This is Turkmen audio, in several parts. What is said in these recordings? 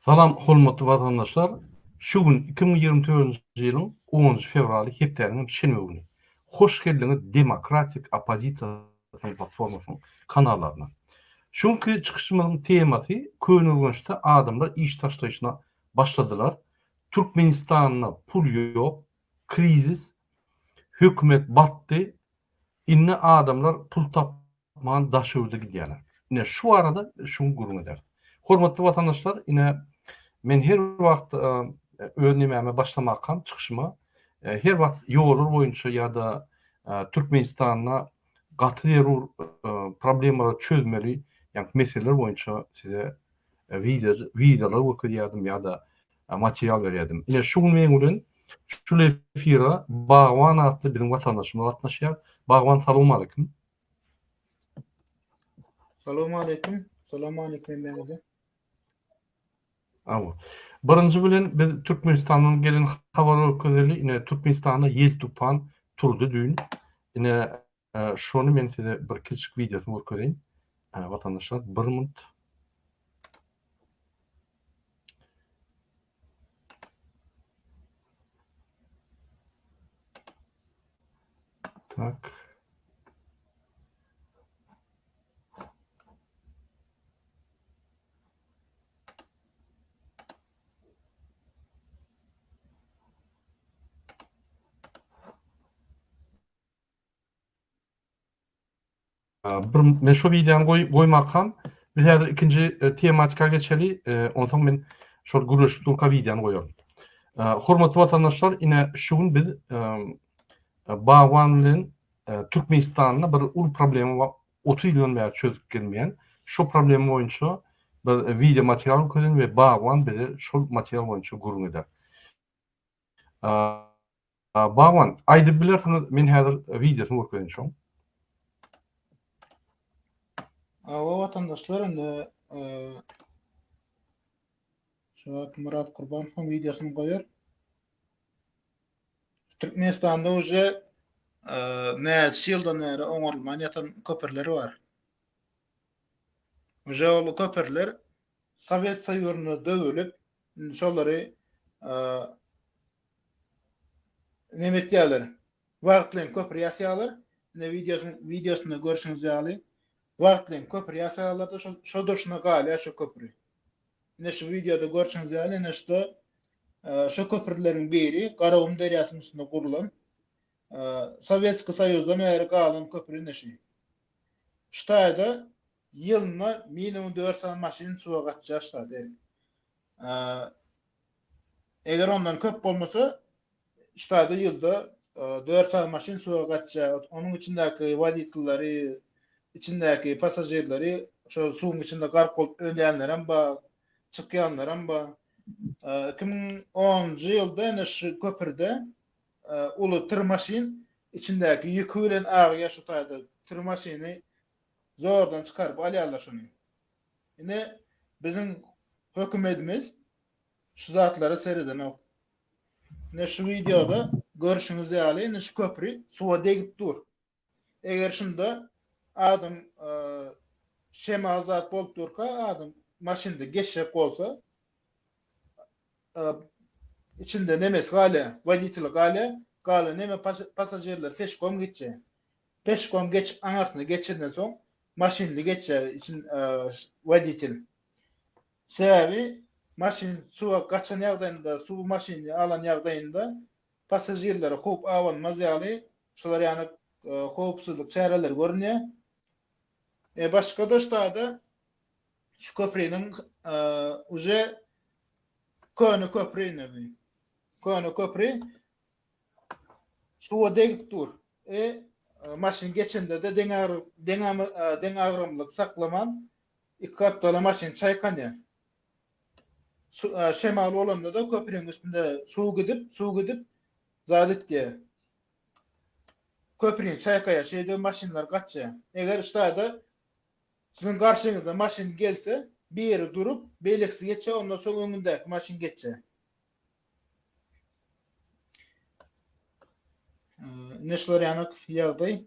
Salam hormatly watandaşlar. Şu gün 2024-nji ýylyň 10 fevraly hepdeniň şenbe güni. Hoş geldiňiz Demokratik Opozisiýa platformasynyň kanallarına. Şunky çykyşymyň temasy könülgünçde adamlar iş taşlaşyna başladylar. Türkmenistanyna pul ýok, krizis, hökümet batdy. Inne adamlar pul tapman daşöwde gidýärler. Ine şu arada şunu gurun eder. Hormatly watandaşlar, ine men her wagt öňüme başlamakam çykyşyma her wagt ýollar boýunça ýa-da Türkmenistanyna gaty derur problemleri çözmeli ýa-da meseleler boýunça size videolar götürýärdim ýa-da material berýärdim. Ine şu men bilen şu efira Bagwan adly bizim watandaşymyz gatnaşýar. Bagwan, salam aleykum. Salamu aleykum. Salamu aleykum bende. Awa. Birinji bilen biz Türkmenistanyň gelen habar öküzeli ine Türkmenistanyna ýel tupan turdy düň. Ine şonu men size bir kiçik videosyny görýän. Watandaşlar 1 minut. Tak. Men şu videony goýmakam. Biz häzir ikinji tematika geçeli. Ondan men şol gürleşikli videony goýarym. Hormatly watandaşlar, ine şu gün biz Bagwan bilen Türkmenistanyna bir ul problemi bar. 30 ýyldan bäri çözüp gelmeýän. Şu problemi boýunça bir video material közen we Bagwan bize şol material boýunça gurun eder. Bagwan, aýdyp bilersiňiz, men häzir videosyny görýän şoň. Awa vatandaşlar indi Şuat Murat Kurbanov videosunu koyar. Türkmenistan'da uje näçe ýyldan bäri oňarylman ýatan köpürleri var. Uje ol köpürler Sowet Soýuzyna döwülip, şolary nemetýärler. Wagtlyň köpür ýasaýarlar. Ne videosyny görüşiňiz ýaly. Wagtlyň köpür ýasaýarlar da şo durşuna galýar şo köpüri. Ne şu videoda görüşiňiz ýaly, ne şo köpürleriň biri Garagum derýasynyň üstünde gurulan Sowetski Soýuzdan bäri galan köpüri neşi. Ştaýda ýylyna minimum 400 maşyn suwa gatjak ştaýda. Eger ondan köp bolmasa ştaýda ýylda 400 maşyn suwa gatjak. Onuň içindäki waditlary, içindäki passajerleri şo suwun içinde garp bolup ölýänler hem bar, çykýanlar hem bar. 2010-njy ýylda ene şu köpürde uly tır maşyn içindäki ýükü bilen agýa şu taýda tır maşyny zordan çykaryp alýarlar şonu. Ine bizim hökümetimiz şu zatlara sereden ok. Ne şu videoda görüşüňiz ýaly, ine şu köpüri suwa degip dur. Eger şunda adam şemal zat bolup durka, adam maşynda geçip bolsa içinde nemes gale, wadityly gale neme passajerler peşkom geçe. Peşkom geçip aňarsyna geçenden soň maşyndy geçe için wadityly. Sebäbi maşyn suwa gaçan ýagdaýynda, suw maşyny alan ýagdaýynda passajerler hop awanmaz ýaly, şolar ýany howpsuzlyk çäreleri görünýär. Başka da ştaýda şu köprüniň uje köni köprüni. Köni köprü suwa degip dur. Maşyn geçende de deňagrymlyk saklaman iki kaptala maşyn çaýkanýar. Şemal bolanda da köprüniň üstünde suw gidip zadyt diýär. Köprüň çaýkaýa şeýde maşynlar gatja. Eger ştaýda sizin karşınızda maşin gelse bir yere durup beyleksi geçe, ondan sonra önündeki maşin geçe. Neşler yanık yağday.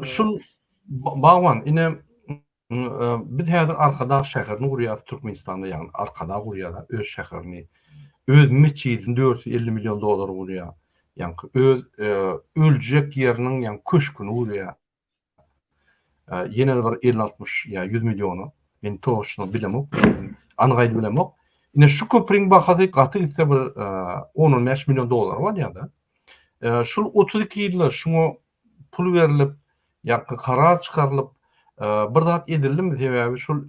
Şu Bagwan, ine Biz häzir arkada şäherini gurýar Türkmenistanda, ýagny arkada gurýar öz şäherini. Öz meçidini 450 milyon dolar gurýar. Ýani öz öljek ýeriniň ýani köşküni gurýar. Ýene bir 50-60 ýa 100 milyonu. Men toşuna bilemok. Anygaýly bilemok. Ine şu köpriň bahasy gaty gitse bir 10-15 milyon dolar bar ýa-da. Şul 32 ýylda şuňa pul berilip, ýa-da karar çykarylyp, bir zat edildim sebäbi şul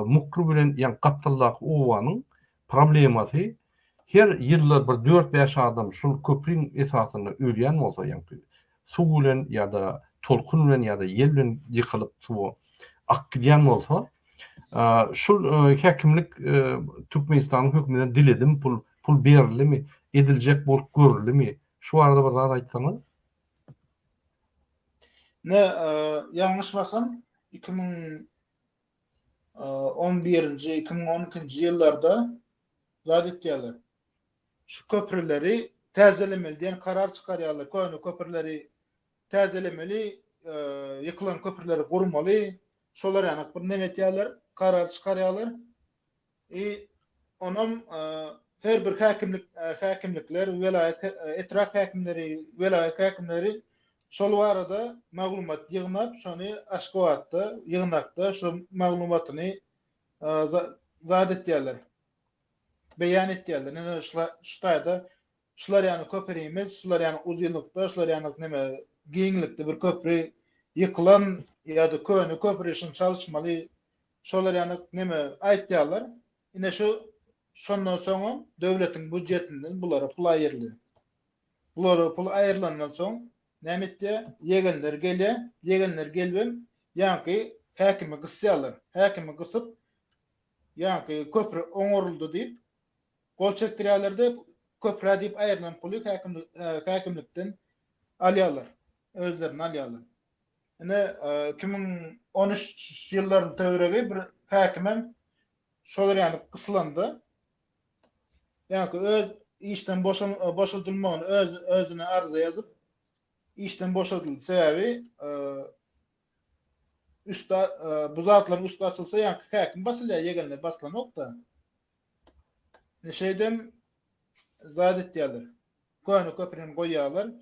mukru bilen ýa-ni gapdallyk owanyň problemasy her ýyllar bir 4-5 adam şul köpriň esasyna ölýän bolsa, ýa-ni suw bilen ýa-da tolkun bilen ýa-da ýel bilen ýykylyp suw akdýan bolsa, şul häkimlik Türkmenistanyň hökümetinden diledim, pul berilimi, ediljek bolup görüldimi? Şu arada bir zat aýtsaňyz. Ne ýalňyşmasam 2011-nji 2012-nji ýyllarda zat etýärler. Şu köprüleri täzelemeli diýen karar çykarýarlar. Köni köprüleri täzelemeli, ýykylan köprüleri gurmaly. Şolar ýany bir näme etýärler? Karar çykarýarlar. Onam her bir häkimlikler, welayet etraf häkimleri, welayet häkimleri şol barada maglumat ýygnap, şonu aşgabatda, ýygnakda şu maglumatyny zat etýärler. Beýan etýärler. Näme şularda şular ýany köprüýimiz, şular ýany uzunlukda, şular ýany näme giňlikde bir köprü ýykylan ýa-da köni köprü üçin çalışmaly. Şolar ýany näme aýtýarlar. Ine şondan soň döwletiň budjetinden bulara pul aýryldy. Bulara pul aýrylandan soň näme etdi? Yegenler gelbem, ýa-ni häkimi gysýarlar. Häkimi gysyp, ýa-ni köprü oňoruldy diýip gol çekdirýärler-de köprü diýip aýrylan puly häkimlikden alýarlar. Özlerini alýarlar. Ine 2013 ýyllaryň töweregi bir häkimem şolar ýany gyslandy. Ýa-ni öz işden boşaltylmagyny özüne arza ýazyp işden boşaltyldy sebäbi bu zatlaryň üstü açylsa ýa-ni häkim basylýar, ýegenler baslanokda. Neşeýdem zat etýärler. Köni köprüni goýýarlar.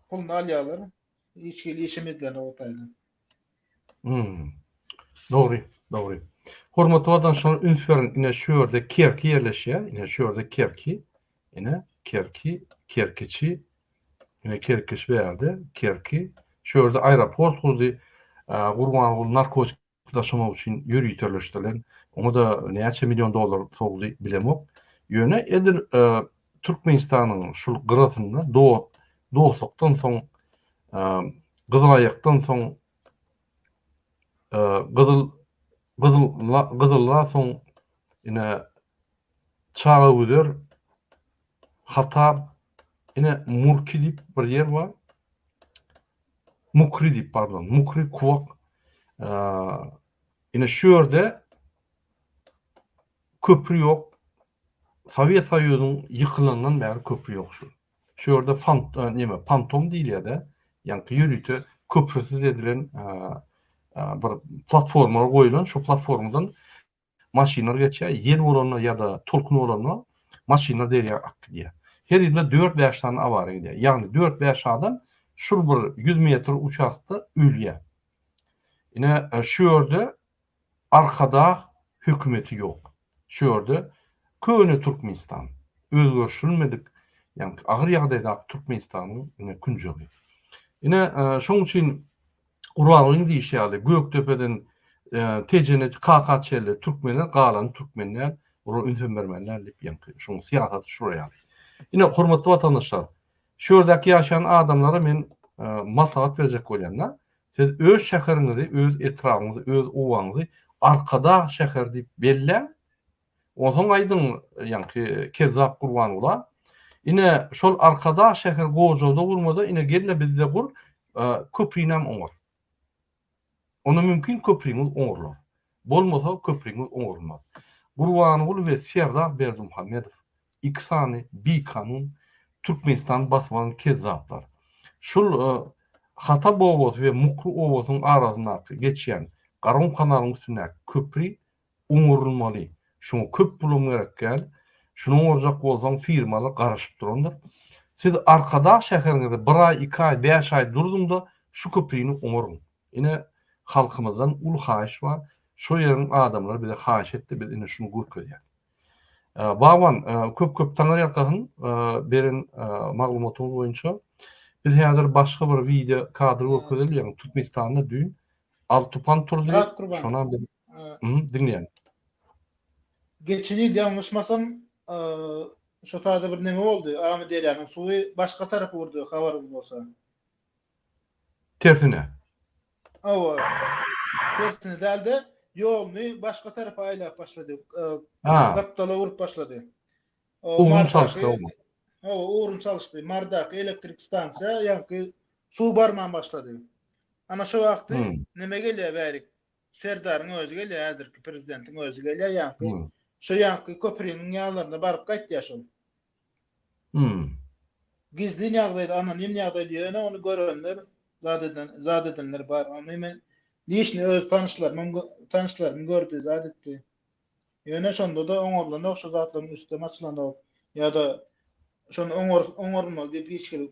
Pulny alýarlar. Hiç işimizden otaýdy. Dogry. Hormatly watandaşlar, ünsüren ine şu ýerde Kerki ýerleşýär. Ine şu ýerde Kerki. Ine Kerkiçi. Ine Kerkiş berdi. Kerki. Şu ýerde aeroport gurdy. Gurban narkotik taşıma üçin ýürüýtürleşdiler. Onu da näçe milyon dolar togdy bilemok. Ýöne edir Türkmenistanyň şul gyratynda doýsukdan soň Gyzylaýakdan soň Gyzylla soň ine Çağaüder, Hatap, ine Murki diýip bir ýer bar. Mukri Kuwak. Ine şu ýerde köprü ýok. Sovet Soýuzynyň ýykylandan bäri köprü ýok şu. Şu ýerde pantom diýilýär-de. Ýani ýürüýte köprüsiz edilen bir platforma goýulan, şu platformadan maşynalar geçýär, ýer bolanyna ýa-da tolkun bolanyna maşynalar derýär akdyýar. Her ýylda 4-5 tane awara gidýär. Ýagny 4-5 adam şur bir 100 metr uçakda ölýär. Ine şu ýerde arkada hökümeti ýok. Şu ýerde köni Türkmenistan özgörüşilmedik, ýani agyr ýagdaýda Türkmenistanyň künjegi. Ine şoň üçin Urallyň diýişýärdi. Göktöpeden TCN KKÇ'li Türkmenler, galan Türkmenler, ora ünsün bermenler diýip ýani şoň siýasaty şuraya. Ine hormatly watandaşlar, şu ýerdäki ýaşaýan adamlara men maslahat berjek bolýan. Siz öz şäheriňizi, öz etragyňyzy, öz owaňyzy arkada şäher diýip belläň. Oňsoň aýdyn ýani kezzap gurban bolar. Ine şol arkada şäher gowjawda gurmada ine gelle bizde gur köprüňem oňar. Onu mümkin köprüňiz oňarlar. Bolmasa köprüňiz oňarmaz. Gurbanogul we Serdar Berdimuhammedow İksany, bi kanun Türkmenistan basman kezzaplar. Şol Hatap Oboz ve Mukru Oboz'un arasında geçen Garon kanalının üstüne köprü uňurulmaly. Şoňa köp pulum gerek gel. Şonuň orjak bolsaň firmalar garaşyp duranlar. Siz arkada şäheriňizde 1 ay, 2 ay, 5 ay durdum şu köprüni uňurun. Ine halkymyzdan ulu haýyş bar. Şo ýeriň adamlary bize haýyş etdi, biz ine şunu görkezýär. Baban köp taňar ýarkasyň beren maglumatymy boýunça biz häzir başga bir video kadr görkezýär. Türkmenistanda düýün Altupan turdy. Murat Kurban. Şondan bir dinleýän. Geçen yıl yanlışmasam şu taýda bir neme boldy. Amy derýanyň suwy başga tarapy urdy, habarym bolsa. Tersine. Awa. Tersine däldi. Ýolny başga tarapy aýlap başlady. Gapdala urup başlady. Uğrun çalıştı o mu? Uğrun çalıştı. Mardak elektrik stansiýa ýa-ni suw barman başlady. Ana şu wagty neme gelýär bärik? Serdaryň özü gelýär, häzirki prezidentiň özü gelýär ýa-ni. Şu ýa-ni köprüniň ýallaryna baryp gaýtýar şol. Gizli ýagdaýda, anonim ýagdaýda ýöne onu görenler, zat edenler bar. Ama men niçin öz tanışlarym gördü, zat etdi. Ýöne şonda da oňorlaryň okşa zatlaryň üstüne açylanyp ýa-da şonu oňormaly diýip hiçkili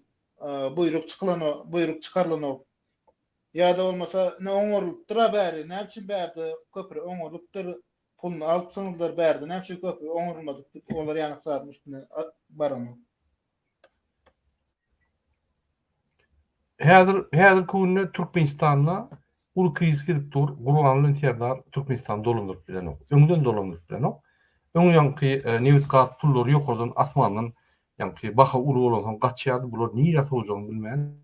buyruk çykarlanyp ýa-da bolmasa ne oňorlupdyr bäri, näçe bärdi köprü oňorlupdyr, puluny alyp soňlar bärdi, näçe köprü oňorulmadyk diýip olar ýa-ni zatlaryň üstüne baramy. Häzir künde Türkmenistanda ulu kriz gelip dur. Gurbanly intihardar Türkmenistan dolandyryp bilenok. Öňden dolandyryp bilenok. Öň ýanky newit gat pullary ýokardan asmandan ýanky baha ulu bolan gaçýardy. Bular niýe soňjagyny bilmän.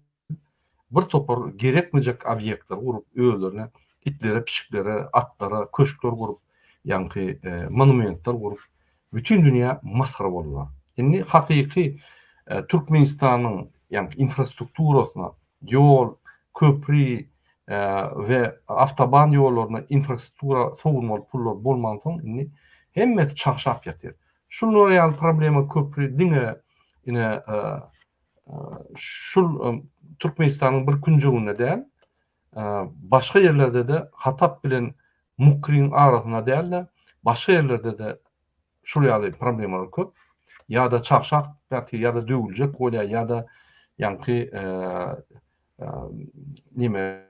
Bir topar gerekmejek obyektler gurup öýlerine, itlere, pişiklere, atlara, köşkler gurup, ýanky monumentler gurup bütün dünýä masara bolýar. Indi hakyky Türkmenistanyň ýanky infrastrukturasyna ýol, köprü ve avtoban ýollaryna infrastruktura sowurmaly pullar bolmansoň indi hemmeti çakşap ýatyr. Şunlar ýaly problema köprü diňe ine şul Türkmenistanyň bir künjegine däl, başga ýerlerde de Hatap bilen Mukriň arasyna däl, başga ýerlerde de şul ýaly problemalar köp. Ýa-da çakşap ýatyr, ýa-da döwüljek bolýar, ýa-da ýanky nime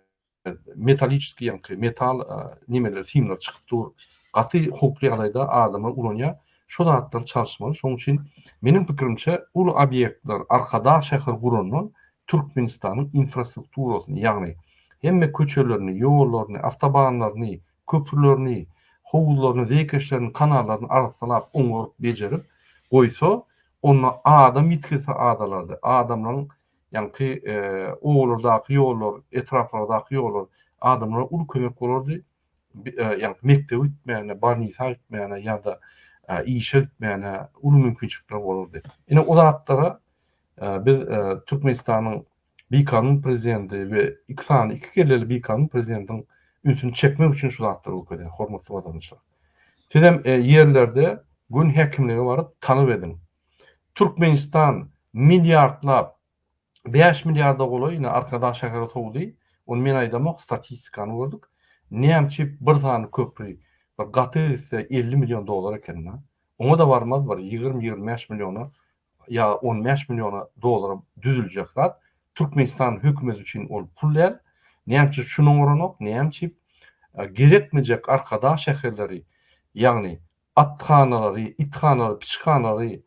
metaliçki ýanky metal nimeler filmler çykyp dur. Gaty hoply ýagdaýda adamlar ulanýar. Şo zatlar çalışmaly. Şoň üçin meniň pikirimçe ulu obyektler arkada şäher guranman Türkmenistanyň infrastrukturasyny, ýagny hemme köçelerini, ýollaryny, avtobanlaryny, köprülerini, howullaryny, zekeşlerini, kanallaryny aralap oňorup bejerip goýsa, onu adam ýitkilse adalardy. Adamlaryň ýanky oğullardaky ýollar, etraflardaky ýollar adamlara ulu kömek bolardy. Ýanky mektep gitmäne, barnisa gitmäne ýa-da işe gitmäne ulu mümkinçilikler bolardy. Ine o zatlara biz Türkmenistanyň BK-nyň prezidenti we iki kelleli BK-nyň prezidentiniň ünsüni çekmek üçin şu zatlary okudy. Hormatly wazançylar. Sedem ýerlerde gün häkimligi baryp tanyp edin. Türkmenistan milyardlap 5 milyarda goly ine arkadaş şäher sowdy. Onu men aýdamak statistikany gördük. Näçe bir tane köprü bir gaty ise 50 milyon dolar eken. Ona da varmaz var 20-25 milyona ya 15 milyona dolara düzüljek zat. Türkmenistan hökümeti üçin ol pullar. Näçe şunuň oranok, näçe gerekmejek arkadaş şäherleri, ýagny atxanalary, itxanalary, pişxanalary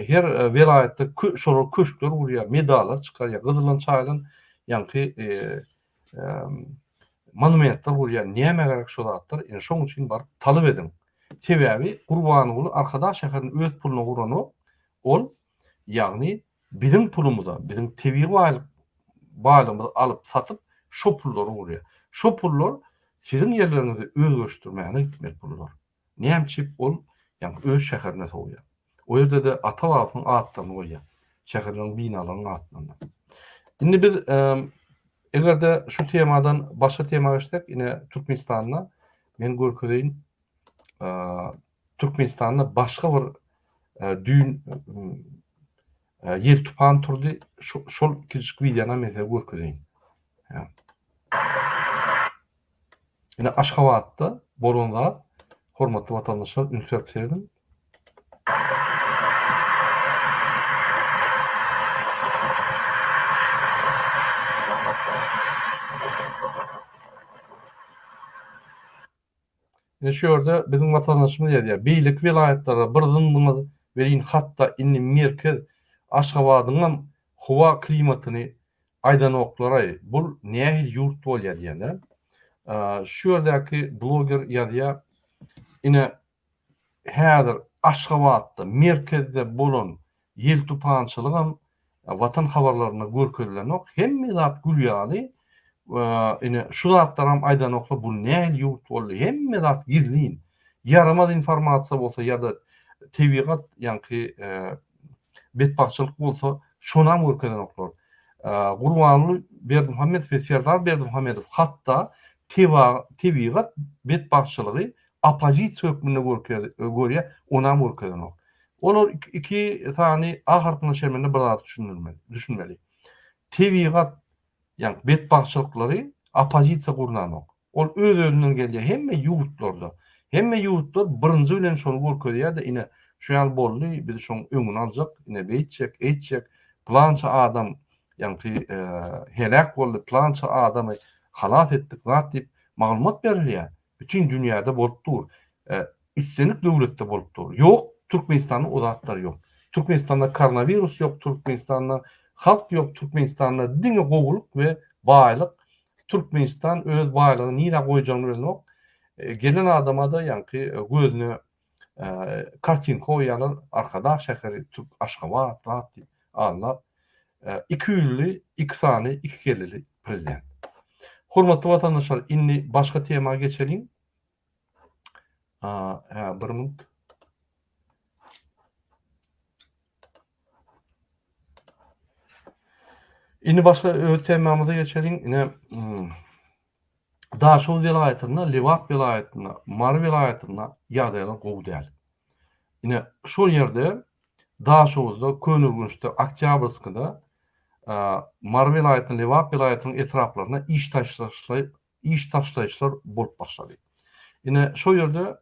her welaýatda şol köşkler urýar, medallar çykarýar, Gyzylan çaýlan ýanky monumentler urýar. Näme gerek şol zatlar? Ene şoň üçin bar talyp edin. Sebäbi Gurbanyň arkadaş şäheriniň öz puluny gurany ol, ýagny bizim pulumuza, bizim tebii baýlygymyzy alyp satyp şo pullary urýar. Şo pullar sizin ýerleriňizde özleşdirmäne gitmeli pullar. Näçe ol, ýa-ni öz şäherine sowýar. O ýerde de ata-babasyň atlaryny goýýar. Şäheriniň binalarynyň atlaryny. Indi biz egerde şu temadan başga temaga geçsek, ine Türkmenistanyna men görkedeýin Türkmenistanyna başga bir düýün yer tupan turdy. Şol kiçik videoda men size görkedeýin. Yani. Yine Aşgabatda bolanda hormatly vatandaşlar ünitörp serdim. Şu ýerde bizim vatandaşymyz ýa-da beýlik vilayatlara birden berin hatda inni merkez Aşgabatyň howa klimatyny aýdan oklaray. Bul nähil ýurt bolýar diýende. Şu ýerdäki bloger ýa-da ine häzir Aşgabatda merkezde bolan ýel tupançylygam watan habarlaryna görkezlenok. Hemme zat gülýärdi. Ine şu zatlaram aýdan okla bu nähil ýurt boldy. Hemme zat gizlin. Yaramaz informasiýa bolsa ýa-da tebigat ýa-ni betbaçylyk bolsa şonam görkezlen oklar. Gurbanly Berdimuhammedow we Serdar Berdimuhammedow hatda tebigat betbaçylygy opozisiýa hökmüne görýär, onam görkezlen ok. Olar iki tany ahyrkyny şeýle bir zat düşünmeli. Tebigat yani betbaçylyklary opozisiýa gurnanok. Ol öz-özünden gelýär. Hemme ýurtlarda, hemme ýurtlar birinji bilen şonu görkezýär-de ine şu ýal boldy, biz şoň öňüni aljak, ine beýtjek, plança adam ýa-ni helak boldy, plança adamy halat etdik, zat diýip maglumat berilýär. Bütün dünýäde bolup dur. İstenik döwletde bolup dur. Ýok, Türkmenistanda o zatlar ýok. Türkmenistanda koronavirus ýok, Türkmenistanda halk ýok, Türkmenistanda diňe gowuluk we baýlyk. Türkmenistan öz baýlygyny nire goýjagyny bilmek. Gelen adama da ýa-ni gözüne kartin koýýarlar, arkada şäheri Türk Aşgabat diýip anlap. Iki ýülli, iki sany, iki kellili prezident. Hormatly vatandaşlar, inni başga tema geçelim. Bir minut. Inni başga temamyza geçelim. Ine Daşow vilayatyna, Liwat vilayatyna, Mar vilayatyna ýagdaýlar gowy däl. Ine şol ýerde Daşowda, Könürgünçde, Oktyabrskada Mar vilayatynyň, Liwat vilayatynyň etraplaryna iş taşlaýyşlar bolup başlady. Ine şol ýerde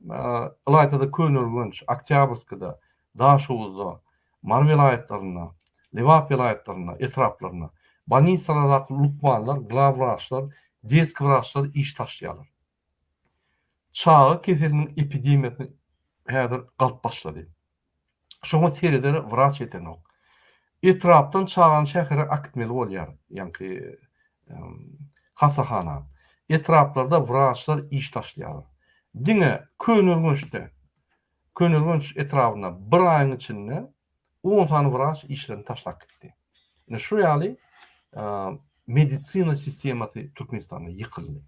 Ilaytada, Könürgünç, Oktyabrskada, Daşowda, Mar vilayatlaryna, Liwat vilayatlaryna etraplaryna banisalardaky lukmanlar, glavraçlar, desk vraçlar iş taşlaýarlar. Çağı keseliniň epidemiýasyny häzir galyp başlady. Şoňa seredere vraç etenok. Etrapdan çağan şähere akitmeli bolýar. Ýa-ni hasahana. Etraplarda vraçlar iş taşlaýarlar. Diňe Könürgünç etrabyna bir aýyň içinde 10 tane vraç işlerini taşlap gitdi. Ine şu ýaly medisina sistemasy Türkmenistanda ýykyldy.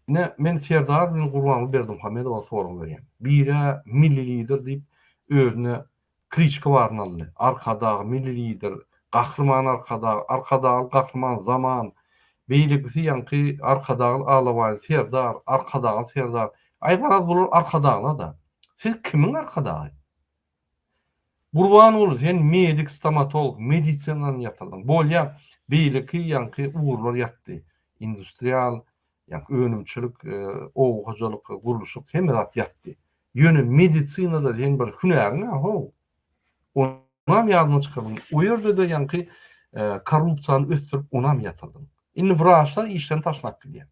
Ine men Serdar bilen Gurbanly Berdimuhammedow sorum berýän. Bire milli lider diýip özüne kriçka baryn aldy. Arkadagy milli lider, gahrman arkadagy gahrman zaman, beýleki ýa-ni arkadagy Alabaý Serdar, arkadagy Serdar. Aýgaraz bolar arkadagyna da. Siz kimiň arkadagy? Gurban bolur, sen medik, stomatolog, medisinadan ýatyrdyň. Bolýa beýleki ýa-ni uğurlar ýatdy. Industrial, ýa-ni önümçilik, owajalyk, guruluşyk hemme zat ýatdy. Ýöne medisinada sen bir hünäriň ho. Onam ýadyna çykardyň. O ýerde de ýa-ni korrupsiýany ösdürip onam ýatyrdyň. Indi vraçlar işlerini taşlap gidýär.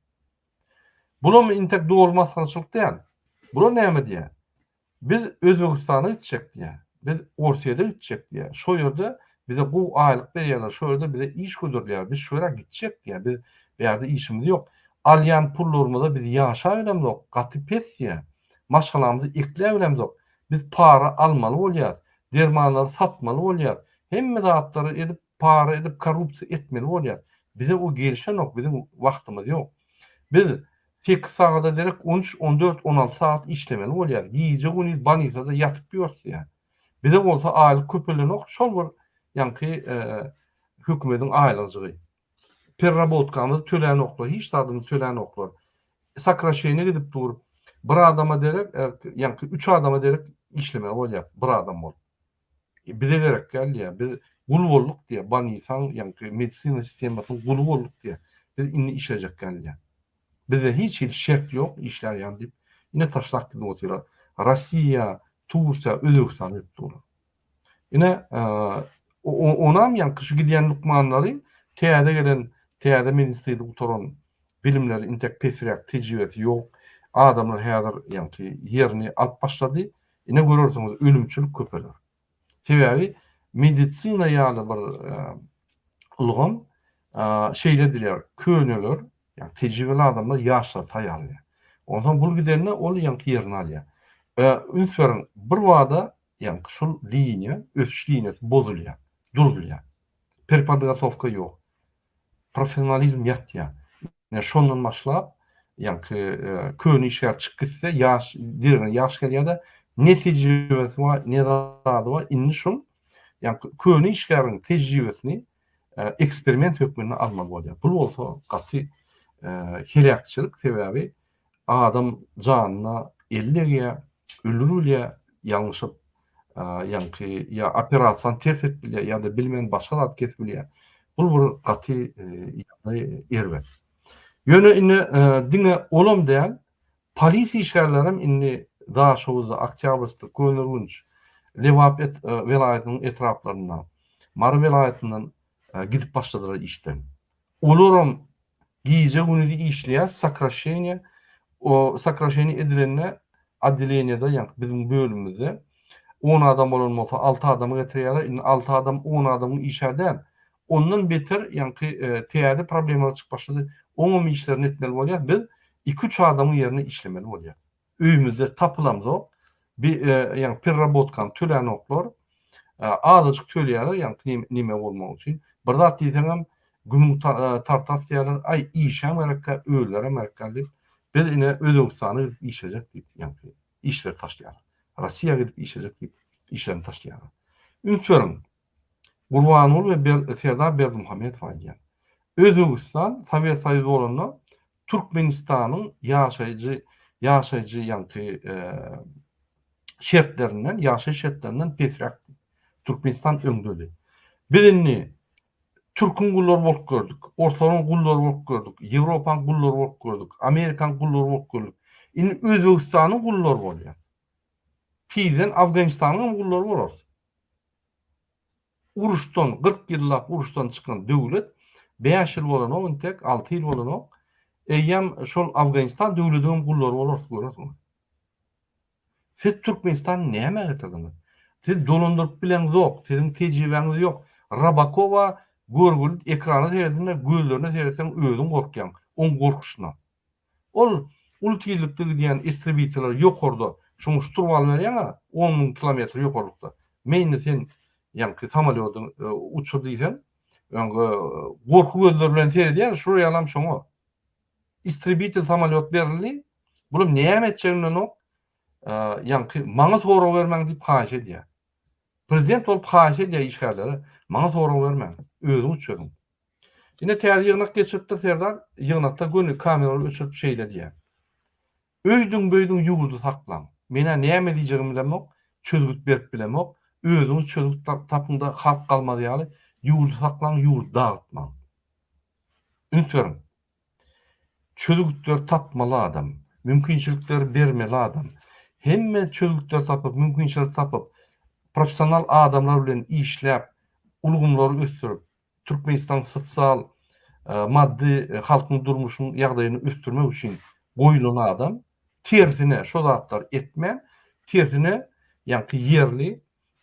Bulam intek doğal masalçylyk däl. Bula näme diýär? Biz Özbegistana gitjek diýär. Biz Orsiýada gitjek diýär. Şo ýerde bize bu aýlyk berýärler, şo ýerde bize iş götürýär. Biz şo ýere gitjek diýär. Biz bu ýerde işimiz ýok. Alýan pullarymyza biz ýaşa bilemok, gaty pensiýa, maşgalamyzy ekle bilemok. Biz para almaly bolýar, dermanlary satmaly bolýar. Hemme zatlary edip para edip korrupsiýa etmeli bolýar. Bize o gelişenok, bizim wagtymyz ýok. Biz 8 saata derek 13, 14, 16 saat işlemeli bolýar. Giýje güni banisada ýatyp ýörse. Bize bolsa aýlyk köpelenok, şol bir ýa-ni hökümetiň aýlygy. Perrabotkamy tölenoklar, hiç tadymy tölenoklar. Sakraşeýine gidip dur. Bir adama derek, ýa-ni 3 adama derek işlemeli bolýar. Bir adam bol. Bize gerek gelýär. Biz gul bolduk diye banisan ýa-ni medisina sistemasyny gul bolduk diye. Biz inni işleyecek geldi. Bize hiç şert yok işler yani deyip yine taşlak dedi oturuyor. Rusya, Turkiya, Özbekistan ettiler. Yine onam yani şu gidiyen lukmanları teyade gelen teyade ministriydi utoran bilimler intek pesirek tecrübesi yok. Adamlar hayadar yani yerini alıp başladı. Yine görürsünüz ölümçülük köpeler. Sebebi medisina ýaly bir ulgam şeylediler, köýneler, yani tejribeli adamlar ýaşlar taýýarlar. Ondan bul giderine ol ýanky ýerini alýar. Ünsörün bir wada ýanky şol linia, ösüş liniýasy bozulýar, durulýar. Perpodgotowka ýok. Professionalizm ýatýar. Yani şondan başlap ýanky köni işler çykýsa ýaş dirine ýaş gelýär-de ne tejribesi var, ne zady var, inni şol yani köni işlerin tecrübesini eksperiment hükmünde almak bolýar. Bu bolsa gaty hirakçylyk sebebi adam janyna ellerge ölürülýär, ýalňyşyp ýanky ya operasiýa ters etbilýär ýa-da bilmän başga zat kesbilýär. Bu bir gaty erbet. Ýöne inni diňe olam diýen polisi işgärlerim inni daha şowda Oktyabr'da Könürgünç Lewapet velaýatynyň etraplaryndan, Mar velaýatynyň gidip başladylar işten. Olaram giýje güni işleýär, sakrasheniýa, o sakrasheniýa edilenine adliýanyada ýa bizim bölümimizde 10 adam bolan bolsa 6 adamy getirýärler. Indi 6 adam 10 adamyň işäden ondan beter ýanky teýade problemler çykyp başlady. Oňam işlerini etmeli bolýar. Biz 2-3 adamyň ýerine işlemeli bolýar. Öýümizde tapylamyz bir yani perrabotkan tölen oklar azıcık töleýärler yani nime bolmak üçin bir zat diýsem günüň tartas ýalar ay işem gerekkä öýlere merkezli biz ine Özbekistany işlejek diýip yani işler taşlaýar. Russiýa gidip işlejek diýip işlerini taşlaýar. Ünsörüm Gurbanoğlu ve Serdar Berdimuhammedow aýdýan. Özbekistan Sovet Soýuzy bolanda Türkmenistanyň ýaşaýjy yani şertlerinden, yaşa şertlerinden pesrak. Türkmenistan öňdödi. Birini Türk'ün gulları bolup gördük, Ortadan gulları bolup gördük, Ýewropaň gulları bolup gördük, Amerikan gulları bolup gördük. Indi Özbekistanyň gulları bolýar. Tiýden Afganistanyň gulları bolar. Uruşdan 40 ýyllap uruşdan çykan döwlet 5 ýyl bolan o tek 6 ýyl bolan o eýem şol Afganistan döwletiň gulları bolar görýärsiňiz. Siz Türkmenistan näme getirdiniz? Siz dolandyryp bilen zok, sizin tejribeňiz ýok. Rabakova görgül ekrana seyredinde gözlerine seyretsen özün korkyan, on korkuşuna. Ol ultiýlykdy diýen istribitler ýokarda, şoň şturwal berýär, 10.000 kilometr ýokarlykda. Meňne sen ýanky samolýotyň uçur diýsen, ýangy gorku gözler bilen seyredýär, şuraya ýalam şoňa. Istribitel samolýot berildi. Bulum näme etjegini ok? Ýanky maňa soraw bermäň diýip haýyş edýär. Prezident olup haýyş edýär işgärlere, maňa soraw bermäň, özüň uçurun. Ine täze ýygnak geçiripdir Serdar, ýygnakda gönül kamerany öçürüp şeýle diýär. Öýdüň böýdüň ýuwudy saklan. Mene näme diýjegimi bilemok, çözgüt berip bilemok, özüň çözgüt tapynda halk galmady ýaly, ýuwudy saklan, ýuwudy dağıtmaň. Ünsörüm. Çözgütler tapmaly adam, mümkinçilikler bermeli adam. Hemme çözgütler tapıp, mümkinçilik tapıp, profesional adamlar bilen işläp, ulgumlary östürüp, Türkmenistan sosial, maddi halkyň durmuşynyň ýagdaýyny östürmek üçin goýulan adam, tersine şo zatlar etme, tersine ýanky ýerli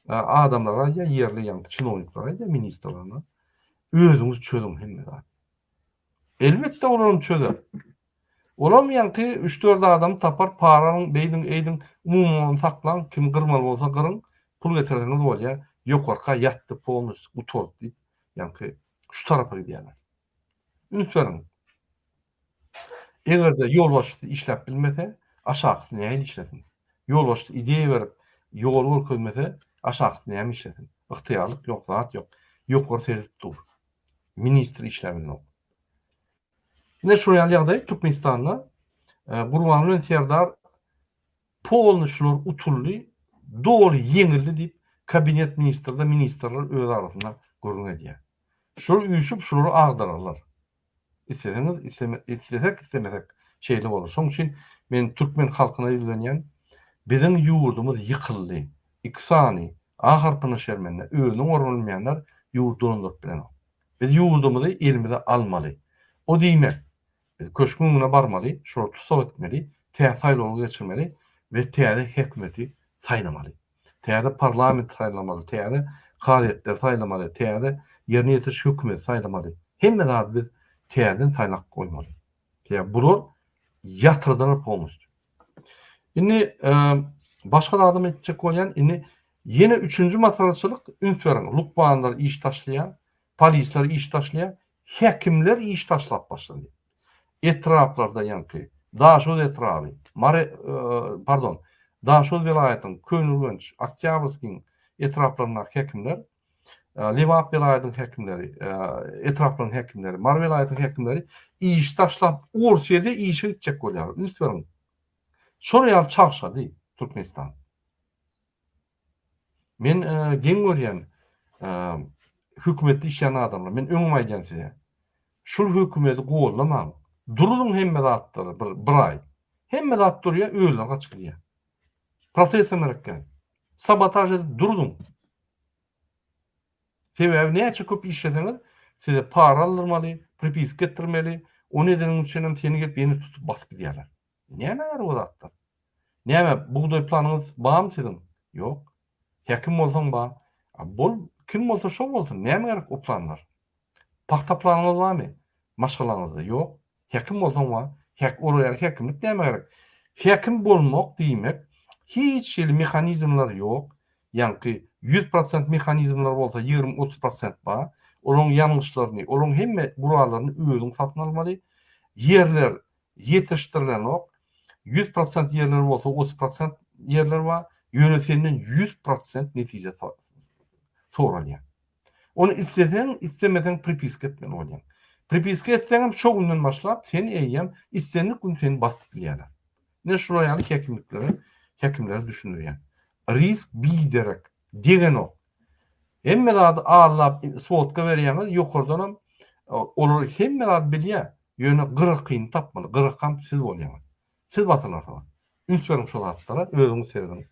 adamlara, ýerli ýanky çynowniklara, ministrlarna özüňiz çözüň hemme zat. Elbetde olaryň çözer. Olam ýanky 3-4 adam tapar, paranyň beýdiň eýdiň umumyny saklan, kim gyrmaly bolsa gyryň, pul getirdiňiz bolýar, ýokarka ýatdy polnus utordy diýip, ýanky şu tarapa gidýärler. Ünsörüň. Egerde ýolbaşçy işläp bilmese, aşağı näme işlesin? Ýolbaşçy ideýa berip, ýol görkezmese, aşağı näme işlesin? Ihtiýarlyk ýok, zat ýok. Ýokary seredip dur. Ministr işlemini ok. Ne şuraya ýagdaý Türkmenistanda Gurbanoğlu Serdar polnuşlar utully, dol ýeňildi diýip kabinet ministrler öz arasynda görüň edýär. Şol üýüşüp şolary agdararlar. İsteseniz istemesek şeyle olur. Şoň üçin men türkmen halkyna ýüzlenýän bizim ýurdumuz ýykyldy. İksany, ahyrkyny şermende özüň orulmaýanlar ýurduny bilen. Biz ýurdumuzy elimize almaly. O diýmek, biz köşküňe barmaly, şol tutsak etmeli, täsirli geçirmeli we täze häkmeti saýlamaly. Täze parlament saýlamaly, täze gazetler saýlamaly, täze ýerine ýetiş hökümet saýlamaly. Hemme zat biz täzen saýlak goýmaly. Täze bular ýatyrdylar polnosy. Indi başga da adam etjek bolýan, indi ýene 3-nji maslahatçylyk ünsüren, lukbanlar iş taşlayan, polisler iş taşlayan, häkimler iş taşlap başlady. Etraplarda ýanky, Daşol etrapy, Daşol vilayatynyň Könülgenç, Oktyabrskiň etraplaryna häkimler, Lewap vilayatynyň häkimleri, etraplaryň häkimleri, Mar vilayatynyň häkimleri iş taşlap orsyada işe gitjek bolýar. Ünsüren. Şol ýaly çagşady Türkmenistan. Men geň görýän hökümetde işleyen adamlar, men öňüme aýdýan size. Şol hökümeti gollamaň. Durulun hemme zatları bir ay. Hemme zat durýar, öýler gaçkyrýar. Professor merekken. Sabotaj edip durulun. Sebebi näçe köp işleseňiz, size para aldyrmaly, pripiska etdirmeli. O nedeniň üçin seni gelip beni tutup basyp gidýärler. Näme o zatlar? Näme buğday planınız bağım sizin? Yok. Häkim bolsaň ba. Bol kim bolsa şo bolsun. Näme gerek o planlar? Paxta planınız barmy? Maşgalaňyz yok. Häkim bolsaň ba. Oraya häkimlik näme gerek? Häkim bolmak diýmek hiç şeýle mehanizmler yok. Ýani 100% mehanizmler bolsa 20-30% ba. Olaryň ýangyşlaryny, olaryň hemme buralaryny özüň satyn almaly. Yerler yetişdirilen ok. 100% yerler bolsa 30% yerler var. Yönetenden 100% netije soralýar. Onu istemesen pripiska etmen bolýar. Pripiska etseňem şo günden başlap sen eýýem istenlik gün seni bastyp bilýärler. Ne şolar ýaly häkimler düşünýär. Risk bilerek degen o. Hemme zat allap swotka berýäňiz ýokardan olar hemme zat bilýär. Ýöne 40 kyn tapmaly. 40 ham siz bolýaňyz. Siz batırlar. Ünsüren şol zatlara özüňiz serdiň.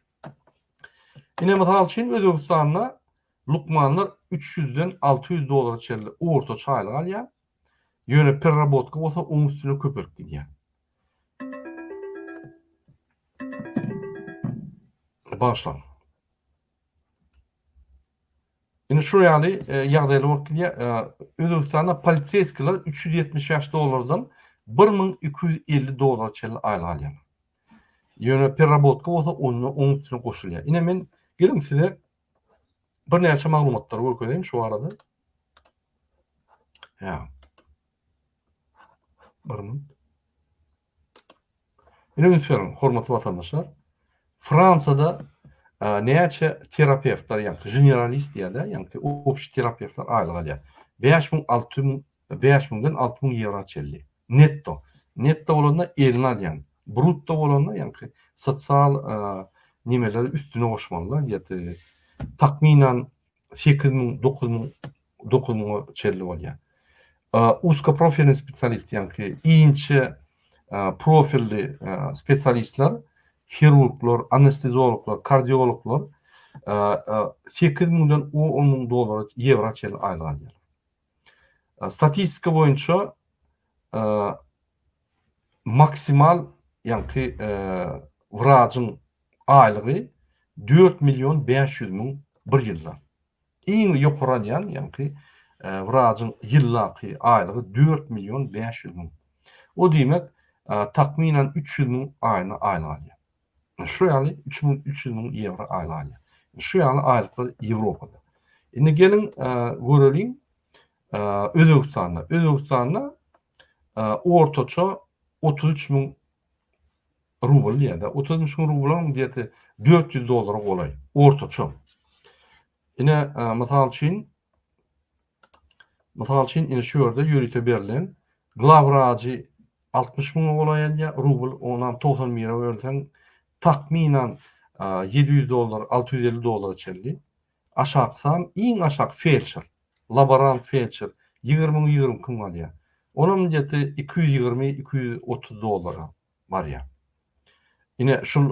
Ine mysal üçin Özbekistanda lukmanlar $300-den $600 çelli orta çaylyk alýar. Ýöne perrabotka bolsa oň üstüne köpürip gidýär. Başlan. Ine şu ýaly ýagdaýlar bolup gidýär. Özbekistanda politseýskiler $370 $1250 çelli aýlyk alýar. Ýöne perrabotka bolsa oň üstüne goşulýar. Ine men gelim size bir näçe maglumatlar görkezeyim şu arada. Ya. Ine ünsüren, hormatly vatandaşlar. Fransada näçe terapewtlar, ýani generalist ýa-da ýani opşy terapewtlar aýlyk alýar. 5.000-den 6.000 euro çelli. Netto. Netto bolanda elini alýan. Brutto bolanda ýani sosial nimeleri üstüne goşmalylar. Ýa-da takminan 8.000-9.000 çelli bolýar. Uska profilli spesialist ýani inçe profilli spesialistler, hirurglar, anesteziologlar, kardiologlar 8.000-den $10.000 euro çelli aýlyk alýar. Statistika boýunça maksimal ýani wraçyň aýlygy 4.500.000 bir ýylda. Iň ýokaralýan ýani wraçyň ýyllaky aýlygy 4.500.000. O diýmek takminan 300.000 aýyna aýlyk alýar. Şu ýaly 300.000 euro aýlyk alýar. Şu ýaly aýlyklar Ýewropada. Indi gelin görelim Özbekistanda. Özbekistanda ortaça 33.000 rubl ýa-da 33.000 rublyň diýeti $400 bolay. Ortaça. Ine mysal üçin ine şu ýerde ýörüte berilen glavraji 60.000 bolay rubl, ondan 90.000 euro bölsen takminan $700, $650 çelli. Aşaksam iň aşak felçer, laborant felçer 20 kim alýar. Onun ücreti 220-230 dolara var ya. Yine şul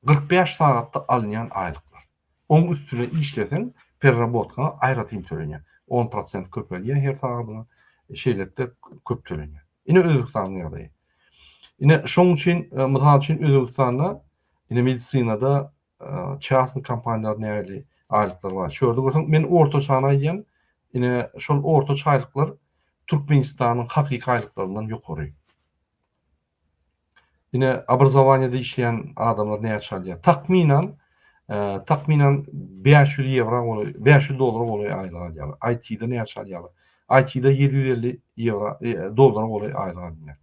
45 saatte alınyan aylıklar. Onun üstüne işlesen perrabotka ayratin törenýär. 10% köpelýär her saatına şeylerde köp törenýär. Yine Özbekistan'da ýagdaýy. Yine şoň üçin mysal üçin Özbekistanda yine medisinada çağsın kampanyalar näli aylıklar var. Şöyle görsen men orta çağına ýen yine şol orta çaylıklar Türkmenistanyň hakyky aylıklaryndan ýokary. Yine obrazowaniýada işleyen adamlar ne ýaşalýar? Takminan 500 euro boly, 500 dolar boly aýlyk alýar. IT'de ne ýaşalýar? IT'de 750 euro dolar boly aýlyk alýar.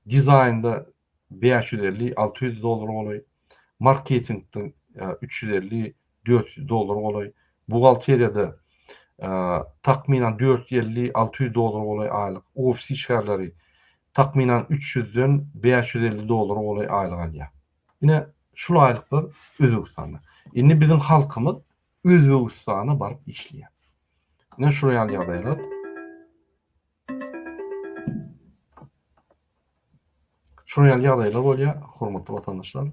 Dizaynda 550-600 dolar boly, marketingde 350-400 dolar boly, buhalteriýada takminan 450-600 dolar boly aýlyk. Ofis işgärleri takminan 300'den 550 dolar boly aýlyk alýar. Yine şul aýlyklar Özbekistanda. Indi bizim halkymyz Özbekistana baryp işleýär. Ne şuraya ýagdaýlar. Şuraya ýagdaýlar bolýar, hormatly watandaşlar.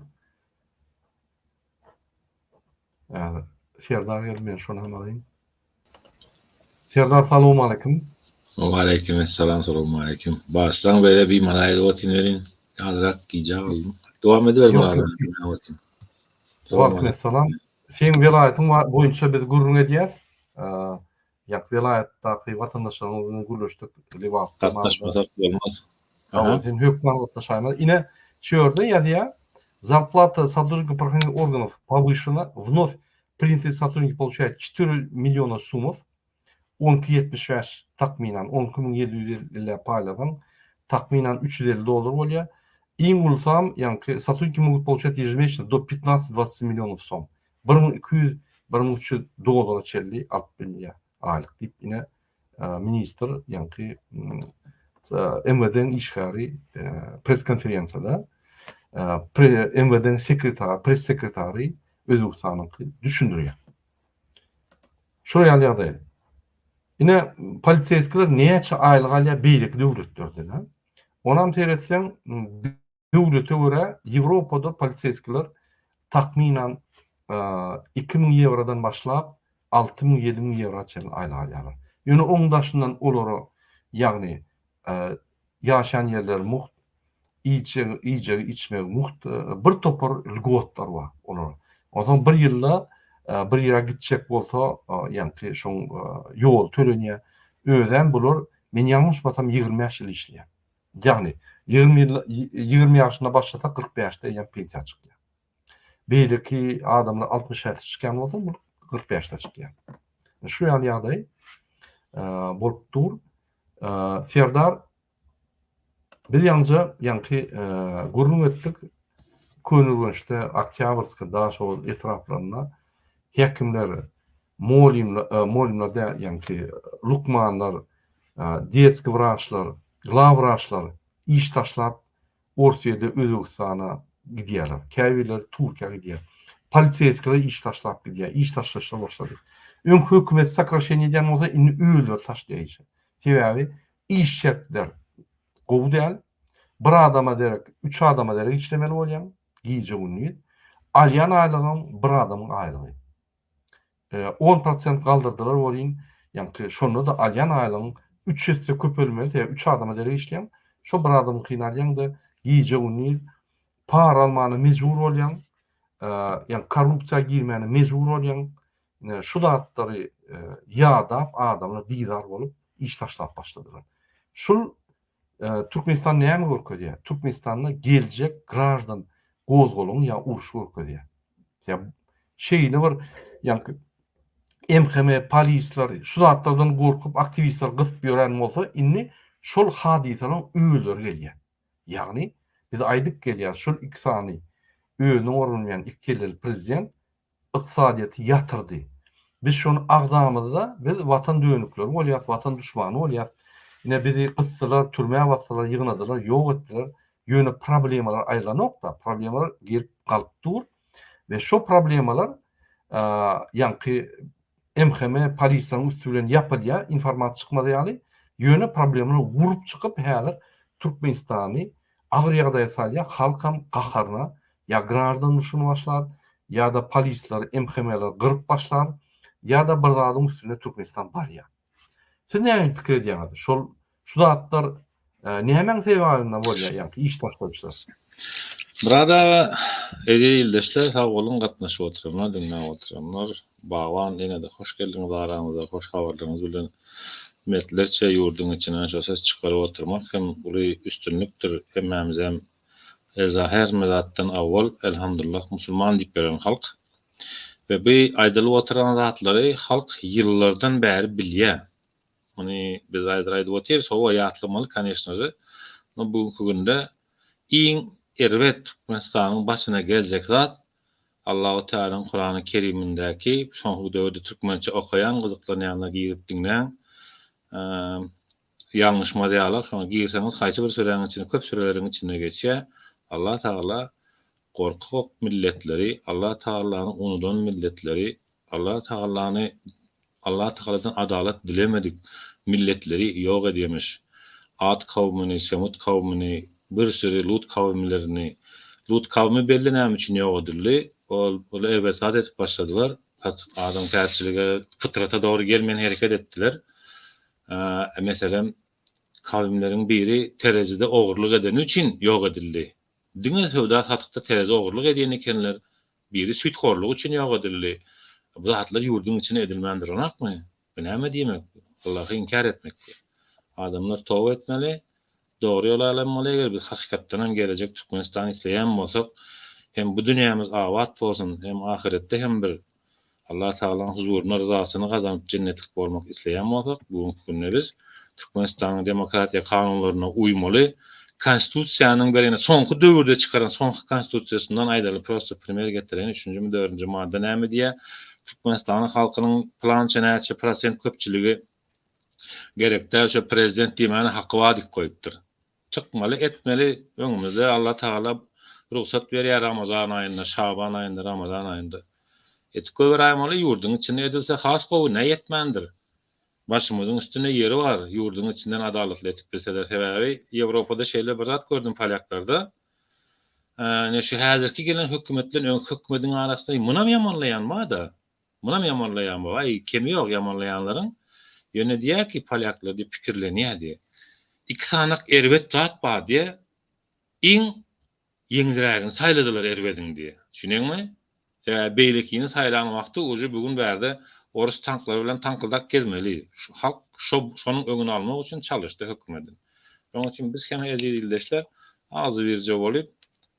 Serdar geldi, men şonu hem alayım. Serdar, salamu aleyküm. Aleykümselam, selamun aleyküm. Baştan böyle bir malayda otinlerin alarak gica oldum. Devam ediver bana. Aleykümselam. Sen vilayetin boyunça biz gurrun edýär. Yak vilayetdaki watandaşlaryň guruluşdyk liwat. Katnaşmasak olmaz. Sen hökman katnaşaýmaz. Ine şöýerde ýazýar. Зарплата сотрудников правоохранительных органов повышена. Вновь принятые сотрудники получают 4 миллиона сумов. 12.75 takminan 10.750 payladan takminan 350 dolar bolýar. Iň ulsam, ýani сотрудники могут получать ежемесячно до 15-20 миллионов сом. 1200-1300 dolara çelli alyp bilýär aýlyk diýip ine minister ýani MVD'nin işgäri pres konferensiýada MVD'nin pres sekretary Özbekistanyňky düşündirýär. Şoýa ýagdaý. Yine politsiyeskler näçe aýlyk alýar beýlik döwletlerden. Onam teretsen döwlete göre Ýewropada politsiyeskler takminan 2000 eurodan başlap 6000-7000 eurogaça aýlyk alýarlar. Ýöne oňdaşyndan olary ýagny ýaşaýan ýerler muht, iýje içmek muht, bir topar lgotlar bar olar. Ondan bir ýylda bir ýere gitjek bolsa, ýani şoň ýol tölenýär. Öýden bular men ýalňyş batam 20 ýaş ýyl işleýär. Ýagny 20 ýaşynda başlasa 45-de ýa pensiýa çykýar. Beýleki adamlar 60 ýaşa çykýan bolsa, bu 45-de çykýar. Şu ýagdaý bolup dur. Serdar, biz ýalňyja gurrun etdik. Könülgünçde Oktyabrska daş ol etraflarına hekimler, molimler da ýani lukmanlar, dietski wraçlar, glaw wraçlar iş taşlap Orsiýede Özbekistana gidýärler. Käbirler Türkiýe gidýär. Polisiýeskler iş taşlap gidýär. İş taşlaşa başlady. Öň hökümet sakraşenýeden bolsa indi öýler taşlaýar. Sebäbi iş şertler gowy däl. Bir adama derek, 3 adama derek işlemeli bolýan, giýje günni. Alýan aýlygym bir adamyň aýlygy. 10% kaldırdılar bolýan. Ýani şonu da alýan aýlygyň 3 ýetse köpelmeli, 3 adama derek işleýän. Şo bir adamy kynalýan da giýje günni para almany mejbur bolýan. Ýani korrupsiýa girmäni mejbur bolýan. Şu datlary ýadap adamlar bizar bolup iş taşlap başladylar. Şol Türkmenistan näme görkezýär? Türkmenistanda geljek grajdan gozgolun ýa uruş görkezýär. Ya şeýle bir ýani MHM polisler şu zatlardan gorkup aktivistler gysyp ýören bolsa, inni şol hadisalaryň öýler gelýär. Ýagny biz aýdyk gelýär şol iki sany öýüne orunmayan iki prezident ykdysadyýaty ýatyrdy. Biz şonu agdamyzda biz watan dönükler bolýar, watan düşmany bolýar. Yine bizi kıssalar, türmeye bassalar, yığınadılar, yok ettiler. Yöne problemalar ayrılanokta. Problemalar gelip kalıp dur. Ve şu problemalar yani MHM polislerin üstünden yapılıyor, informat çıkmadı yani. Ýöne problemini vurup çıkıp häzir Türkmenistany agyr ýagdaýa salýar, halk hem gaharna ya granardan düşüni başlar, ya da polisler, MHM'ler gırıp başlar, ya da bir zadyň üstüne Türkmenistan barýar. Sen näme pikir edýäňiz? Şu zatlar nämen sebäbinden bolýar, ýa-ni iş taşlaryşlar. Burada edeýildeşler sag bolun gatnaşyp oturanlar, dinläp oturanlar. Bagan ene de hoş geldiňiz aramyza, hoş habarlaryňyz bilen metlerçe ýurdun içinden şo ses çykaryp oturmak hem uly üstünlükdir. Hemmemiz hem her mezatdan awwal elhamdülillah musulman diýip beren halk. Ve bu aýdylyp oturan zatlary halk ýyllardan bäri bilýär. Hani biz aýdyp otyr, so ýatlamaly конечно же. No bugünkü günde iň erwet Türkmenistanyň başyna geljek zat Allahu Teala'nın Kur'an-ı Kerimindäki şoňky döwürde türkmençe okayan, gyzyklanýanlar girip dinleýän yanlış materialar şoňa girseňiz haýsy bir süreň içinde, köp süreleriň içinde geçýär. Allah Teala korkak milletleri, Allah Teala'nın unudan milletleri, Allah Teala'dan adalet dilemedik milletleri ýok edýärmiş. Ad kavmini, Semut kavmini, bir sürü Lut kavimlerini, Lut kavmi belli näme üçin ýok edildi. Ol evesat etip başladylar. Adam terçilige, fıtrata doğru gelmeyen hareket ettiler. Mesela kavimlerin biri terezide oğurluk eden için yok edildi. Dünya sövda satykda terezi oğurluk edýän ekenler, biri sütkorluk için yok edildi. Bu zatlar yurdun içine edilmendir onakmy? Bu näme diýmek? Allah'ı inkar etmek. Adamlar tövbe etmeli, doğru yola alanmaly. Eger biz hakykatdan hem gelecek Türkmenistan isleýän bolsak, hem bu dünýämiz awat bolsun, hem ahirette hem bir Allah Teala'nın huzuruna rızasyny gazanyp cennetlik bolmak isleýän bolsak, bu günde biz Türkmenistanyň demokratiýa kanunlaryna uymaly. Konstitusiýanyň berene soňky döwürde çykaran soňky konstitusiýasyndan aýdaly prosta primer getiren 3-nji mi 4-nji madde näme diýär? Türkmenistanyň halkynyň plança näçe prosent köpçiligi gerekler şu prezident diýmeli haqqy var diýip goýupdyr. Çykmaly, etmeli. Öňümizde Allah Teala ruhsat berýär Ramazan aýynda, Şaban aýynda, Ramazan aýynda. Etköwer aýmaly ýurdun içinde edilse has gowy ne yetmendir. Başymyzyň üstüne ýeri bar. Ýurdun içinden adaletli etip bilseler sebäbi Ýewropada şeýle bir zat gördüm palaklarda. Şu häzirki gelen hökümetler ön hökümetiň arasynda munam ýamanlaýanma-da. Munam ýamanlaýanma. Ay kemi ýok ýamanlaýanlaryň. Ýöne diýär ki palaklar diýip pikirlenýärdi. İki sanak erwet zat bar diye iň ýeňdirägini saýladylar erwediň diye. Düşüneňmi? Beýlikini saýlan wagty uju bugün berde orus tanklary bilen tankyldak gezmeli. Halk şonuň öňüni almak üçin çalışdy hökümetin. Onuň üçin biz hem edildeşler azy birje bolup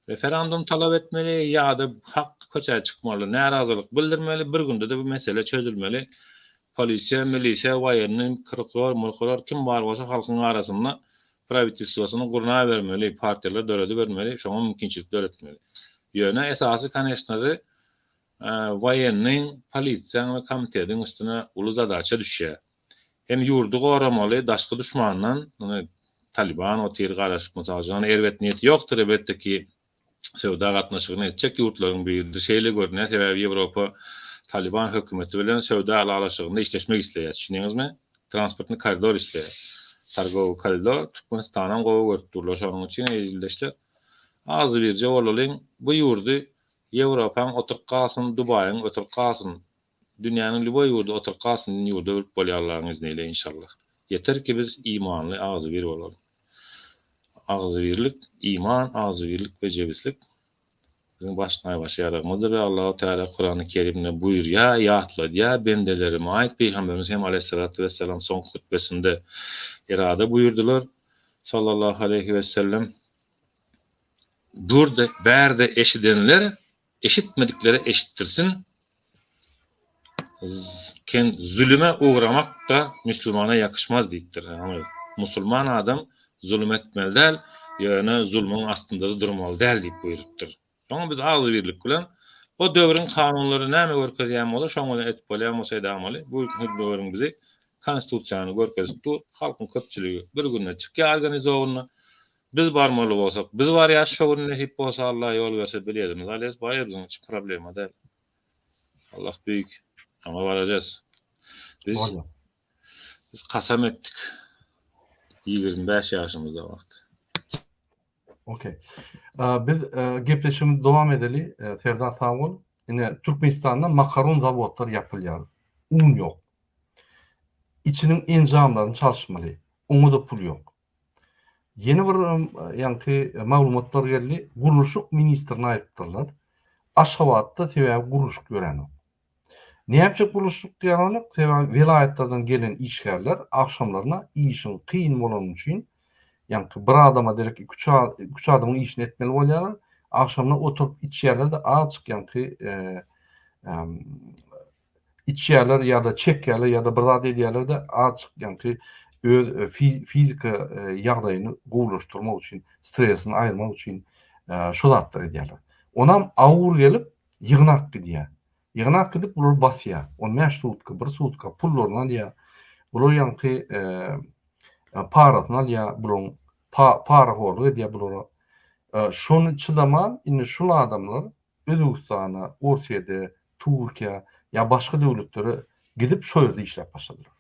referendum talap etmeli ýa-da hak köçe çykmaly, narazylyk bildirmeli. Bir günde de bu mesele çözülmeli. Polisiýa, milisiýa, waýernin, kyrklar, kim bar bolsa halkyň arasynda правительствоsyny gurna bermeli, partiýalar döwleti bermeli, şoňa mümkinçilik öğretmeli. Ýöne esasy kanešnazy waýernin, polisiýanyň we komitetiň üstüne uly zadaça düşýär. Hem ýurdu goramaly, daşky düşmandan, Taliban o tir garaşyp mysalan erwet niýeti ýokdur elbetde ki sewda gatnaşygyny etjek ýurtlaryň bir şeýle görnäs sebäbi Ýewropa Taliban hökümeti bilen sewda alaşygyny işleşmek isleýär. Düşüneňizmi? Transportny koridor isleýär. Targowy koridor Türkmenistanyň gowy görtürler. Şonuň üçin edildeşler azy birje bolalyň bu ýurdu Ýewropaň oturup kalsın, Dubaýyň oturup kalsın, dünýäniň liboy ýurdu oturup kalsın, ýurda bolýar Allahyň izniyle inşallah. Yeter ki biz imanly azy bir bolalım. Azy birlik, iman, azy birlik we jebislik bizim başnaýbaş ýaragymyzdır. Allahu Teala Kur'an-ı Kerimde buyurýar, ýatla diýär, bendelerime aýt Peýgamberimiz hem aleyhissalatu vesselam son hutbesinde irade buyurdular. Sallallahu aleyhi ve sellem burada berde eşidenler eşitmedikleri eşittirsin. Zulüme uğramak da Müslümana yakışmaz deyipdir. Yani Musulman adam zulüm etmeli değil, yani zulmün aslında durmalı değil deyip buyurupdur. Sonra biz azy birlik bilen o döwrüň kanunlary näme görkezýän bolar, şoňa etip bolýan bolsa edamaly. Bu döwrüň bizi konstitusiýany görkezip dur, halkyň köpçiligi bir günde çykýar organizowna. Biz barmaly bolsak, biz bar ýa şo günde hep bolsa Allah ýol berse bilýärmiz. Alys baýyryň hiç problema değil. Allah büyük. Ama varacağız. Biz kasam ettik. 25 ýaşymyzda wagt. Okey. Biz gepleşimi devam edeli. Serdar Sağol. Yine Türkmenistan'da makaron zavodları yapılıyor. Un yok. İçinin enzamlarını çalışmalı. Onu da pul yok. Yeni bir yankı maglumatlar geldi. Guruluşuk ministerine ayıptırlar. Aşgabatda sebäbi guruluşuk gören o. Näçe guruluşuk diýen onu? Sebäbi vilayetlerden gelen işgärler akşamlarına işin kıyın bolan üçin yankı bir adama derek üç adamın işini etmeli bolýarlar. Akşamına oturup içýärler-de açyk yankı içýärler ýa-da çekýärler ýa-da bir zat edýärler-de açyk yankı öz fizika ýagdaýyny gowlaşdyrmak üçin, stresini aýyrmak üçin şo zatlar edýärler. Onam awur gelip ýygnak gidýär. Ýygnak gidip bular basýar. 15 sutka, 1 sutka pullaryny alýar. Bular yankı parasyny alýar, bular para horly edýär bulara. Şonu çıdaman, indi şol adamlar Özbekistana, Orsiýede, Türkiýe ýa başga döwletlere gidip şo ýerde işläp başladylar.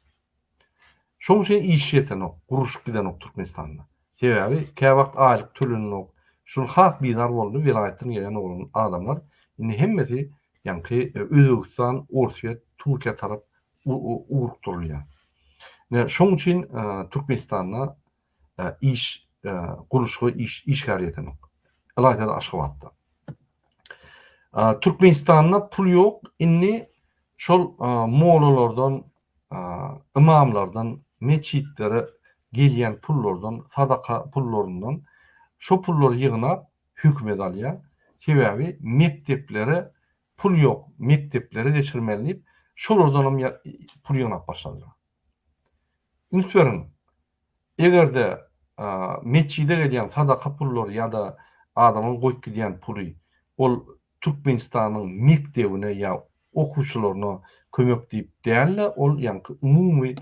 Şoň üçin iş ýeten ok, guruşup giden ok Türkmenistanda. Sebäbi käwagt aýlyk tölenok, şol has bizar boldy, vilayetten gelen olan adamlar indi hemmesi ýanky Özbekistan, Orsiýe, Türkiýe tarap urukdurulýar. Şoň üçin Türkmenistanda iş guruşugy iş ýeten ok. Alayda Aşgabatda. Türkmenistan'da pul yok. Inni şol moğollardan, imamlardan, meçitlere gelyen pullardan, sadaka pullarından şo pulları yığınap hükmet alýar. Sebäbi mekteplere pul yok. Mekteplere geçirmeliyip şolardan pul yığınap başladylar. Ünsürin, egerde meçide gelyen sadaka pulları ya da adamın goýup gidýän puly ol Türkmenistanyň mektebine ýa okuwçylaryna kömek diýip dälle, ol ýanky umumy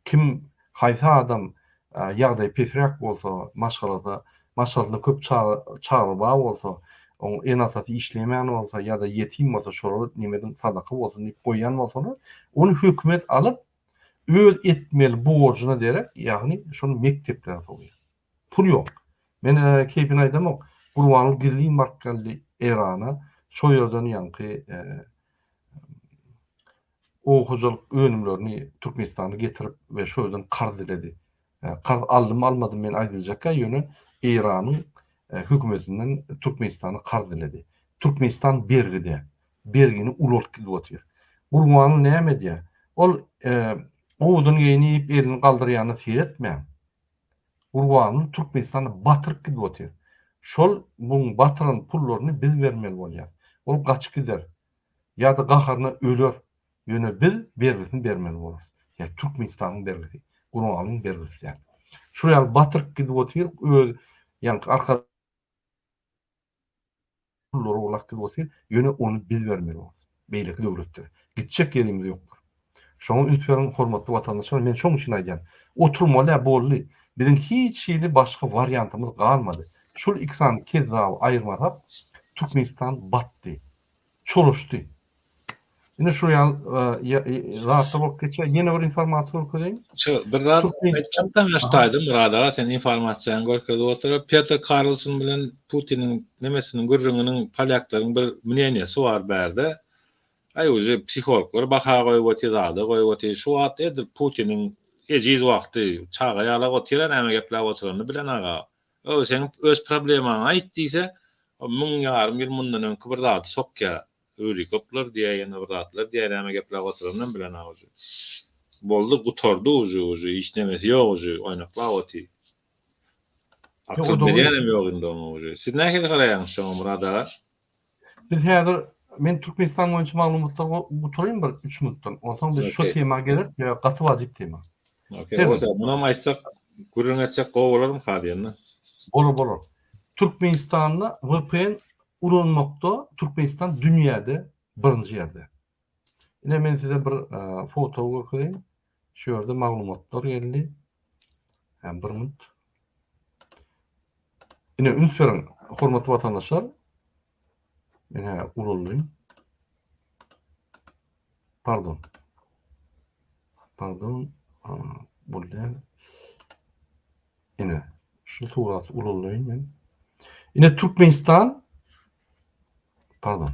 kim haýsy adam ýagdaý pesrak bolsa, maşgalada köp çağırba bolsa, o en asasy işleýän bolsa ýa-da ýetim bolsa şolary nimeden sadaka bolsun diýip goýan bolsa, onu hökümet alyp öz etmeli borjuna derek, ýagny şonu mekteplere soýýar. Pul ýok. Men kepin aýdamok, Gurbanul Girliň markally Erana şo ýerden ýanky okuwçylyk önümlerini Türkmenistana getirip we şo ýerden karz diledi. Karz aldym almadym men aýdyljak ýöne Eranyň hökümetinden Türkmenistana karz diledi. Türkmenistan bergide, bergini ulak gidip otyr. Gurbanul näme diýär? Ol owdun geýnip elini galdyrýany seyretmän. Gurbanul Türkmenistana batyryp gidip otyr. Şol bu batıran pullaryny biz bermeli bolýar. Ol gaçyp gider. Ya da gaharna öler. Ýöne biz bergisini bermeli bolýar. Ya Türkmenistanyň bergisi, Gurbanulyň bergisi ýa. Şuraya batyryp gidip otyr, öz ýanky arka pullary olak gidip otyr. Ýöne onu biz bermeli bolýar. Beýleki döwletler. Gitjek ýerimiz ýokdur. Şoň ünsürin hormatly watandaşlar, men şoň üçin aýdýan. Oturmaly boldy. Bizim hiç şeýle başga variantymyz galmady. Şol ikisini kezzap aýyrmasap, Türkmenistan batdy, çoluşdy. Ine şu rahatda bolup geçer. Ýene bir informasiýa görkeýin. Şu bir zat çapdan ýaşdaýdym, burada sen informasiýany görkezip oturup Peter Carlson bilen Putinin nemesiniň gürrüňiniň polyaklaryň bir münenesi bar berde. Aýoje psikologlar baha goýup otyrady, goýup otyr. Şu wagt edip Putinin ejiz wagty çaga ýalap otyran, näme gepler oturany bilen aga. O sen öz problemany aýtdysa, 1000 ýarym ýyl mundan öňki bir zat sokya öwrikoplar diýär, ýene bir zatlar diýär, näme gepler oturany bilen aga. Boldy gutardy uju, hiç nemesi ýok uju, oýnakla otyr. Akıl berýänem ýok indi onu uju. Siz näme garaýaňyz şoňa burada? Biz häzir men Türkmenistan boýunça maglumatlar gutaryn bir 3 minutdan. Ondan biz şo tema geler, gaty wajyp tema. Okey, o zaman buna aýtsak, gurrun etsek gowalarym hadýany. Bolur. Türkmenistan'da VPN ulanmakta, Türkmenistan dünýäde birinji ýerde. Ine men size bir foto görkezýän. Şu ýerde maglumatlar geldi. Hem bir minut. Ine ünsürin hormatly watandaşlar. Men ulanlym. Pardon. Burada şu tuğrat ululuyum men. Yine Türkmenistan, pardon.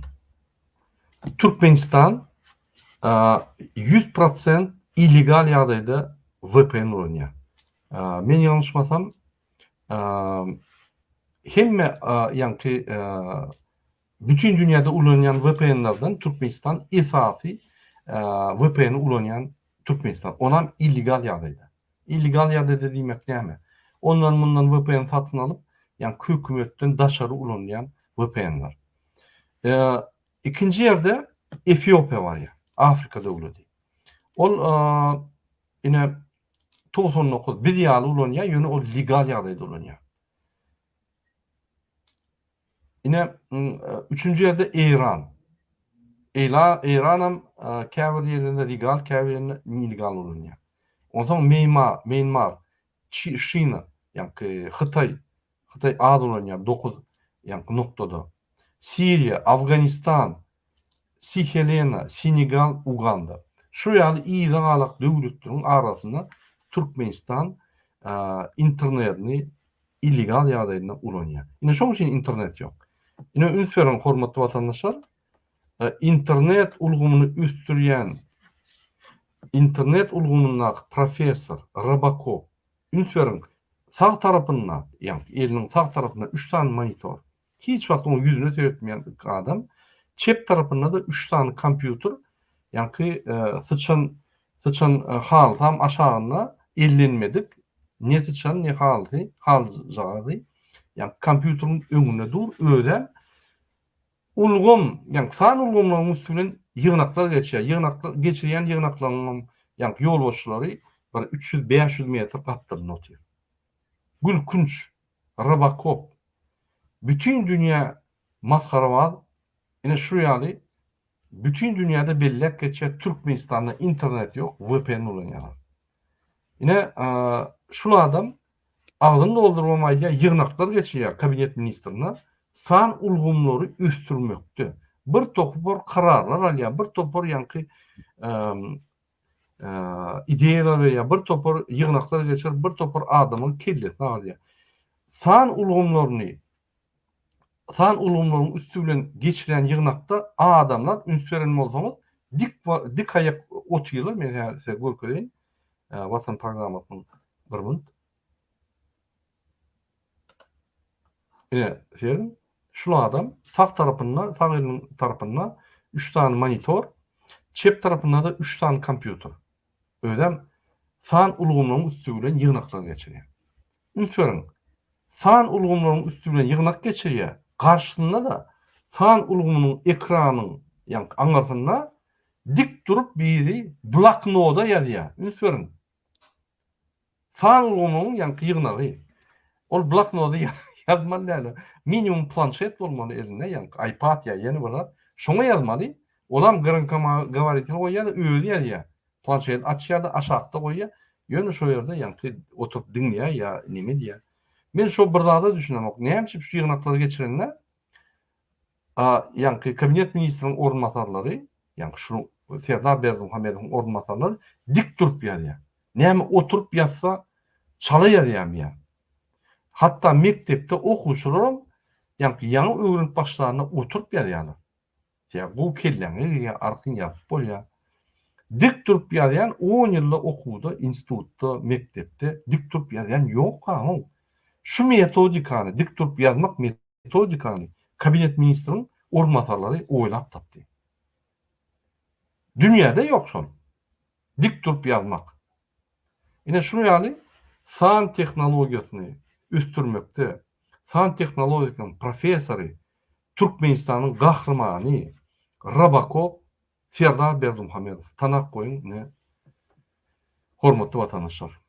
Türkmenistan 100% illegal ýagdaýda VPN ulanýar. Men ýalňyşmasam hemme ýanky bütün dünýäde ulanýan VPN'lerden Türkmenistan esasy VPN ulanýan Türkmenistan. Onam illegal ýagdaýda. Illegal ýagdaýda diýmek näme? Ondan bundan VPN satyn alyp, ýani hökümetden daşary ulanýan VPN'ler. İkinci ýerde Etiopiya var ya, Afrika döwleti. Ol ine 99 bir ýaly ulanýar, ýöne ol legal ýagdaýda ulanýar. Ine üçüncü ýerde İran. İranam käbir ýerinde legal, käbir ýerinde illegal ulanýar. Ondan Myanmar, Şina, ýani Hytaý az ulanýar 9 ýani noktada. Siriya, Afganistan, Helena, Senegal, Uganda. Şu ýaly iýden alak döwletleriň arasynda Türkmenistan internetini illegal ýagdaýda ulanýar. Ine şoň üçin internet ýok. Ine ünsüren hormatly vatandaşlar, internet ulgumunu üstürýän internet ulgumuna professor Rabakov ünsüren sağ tarapyndan, ýani eliniň sağ tarapyndan 3 tane monitor. Hiç wagt onu ýüzüne töretmeýän adam. Çep tarapynda da 3 tane kompýuter, ýani sıçan hal tam aşağına ellenmedik. Ne sıçan ne hal jagady. Ýani kompýuteryň öňünde dur, öýden ulgum, ýani san ulgumlaryň üstünden ýygnaklar geçýär. Ýygnaklar geçirýän ýygnaklaryň ýani ýol boşlary 300-500 metr gatlaryny otýar. Gülkünç, Rabakov. Bütün dünya maskarabad. Yine şu ýaly bütün dünyada bellek geçer Türkmenistan'da internet yok, VPN ulanýar. Yine şu adam ağzını doldurmamayla ýygnaklar geçýär kabinet ministrine. San ulgumlary üstürmekde. Bir topor kararlar alýar, bir topor ýanky ideýalar berýär, bir topor ýygnaklar geçer, bir topor adamyň kelletini alýar. San ulgumlaryny üstünden geçiren ýygnakda adamlar ünsüren bolsaňyz dik ayak otyrlar. Men size görkeýin. Watan programmasynyň bir minut. Ine şu adam sağ tarapynda 3 tane monitor, çep tarapynda da 3 tane kompýuter. Ödem san ulgumlaryň üstünden ýygnaklar geçirýär. Ünsüren san ulgumlaryň üstünden ýygnak geçirýär. Karşısında da san ulgumunyň ekranyň ýani aňarsynda dik durup biri bloknoda ýazýar. Ünsüren san ulgumunyň ýani ýygnagy. Ol bloknoda ýazmaly. Minimum planşet bolmaly elinde, ýani iPad ýa ýene bir. Şoňa ýazmaly. Olam grankomagovaritini goýýar, öýdi ýazýar. Planşet açýar, aşagda goýýar. Ýöne şo ýerde ýani oturup dinleýär ýa neme diýär. Men şo bir zada düşünýän, näme şu ýygnaklary geçirenler ýani kabinet ministriniň ornmasarlary, ýani şu Serdar Berdimuhamedowyň ornmasarlary dik durup ýazýar. Näme oturup ýazsa çala ýazýar. Hatta mektepde okuwçylar ýani ýaňy öwrenip başlaryna oturup ýazýarlar. Ya bu kelleňi arkyň ýazyp bolýar. Dik durup ýazýan 10 ýylda okuwda, institutda, mektepde dik durup ýazýan ýok. Şu metodikany, dik durup ýazmak metodikany kabinet ministriniň ornmasarlary oýlap tapdy. Dünyada ýok şol. Dik durup ýazmak. Ine şunu ýaly san tehnologiýasyny üstürmekde, san tehnologiýasynyň professory, Türkmenistanyň gahrymany Rabakov Serdar Berdimuhamedov. Tanak goýun, hormatly vatandaşlar.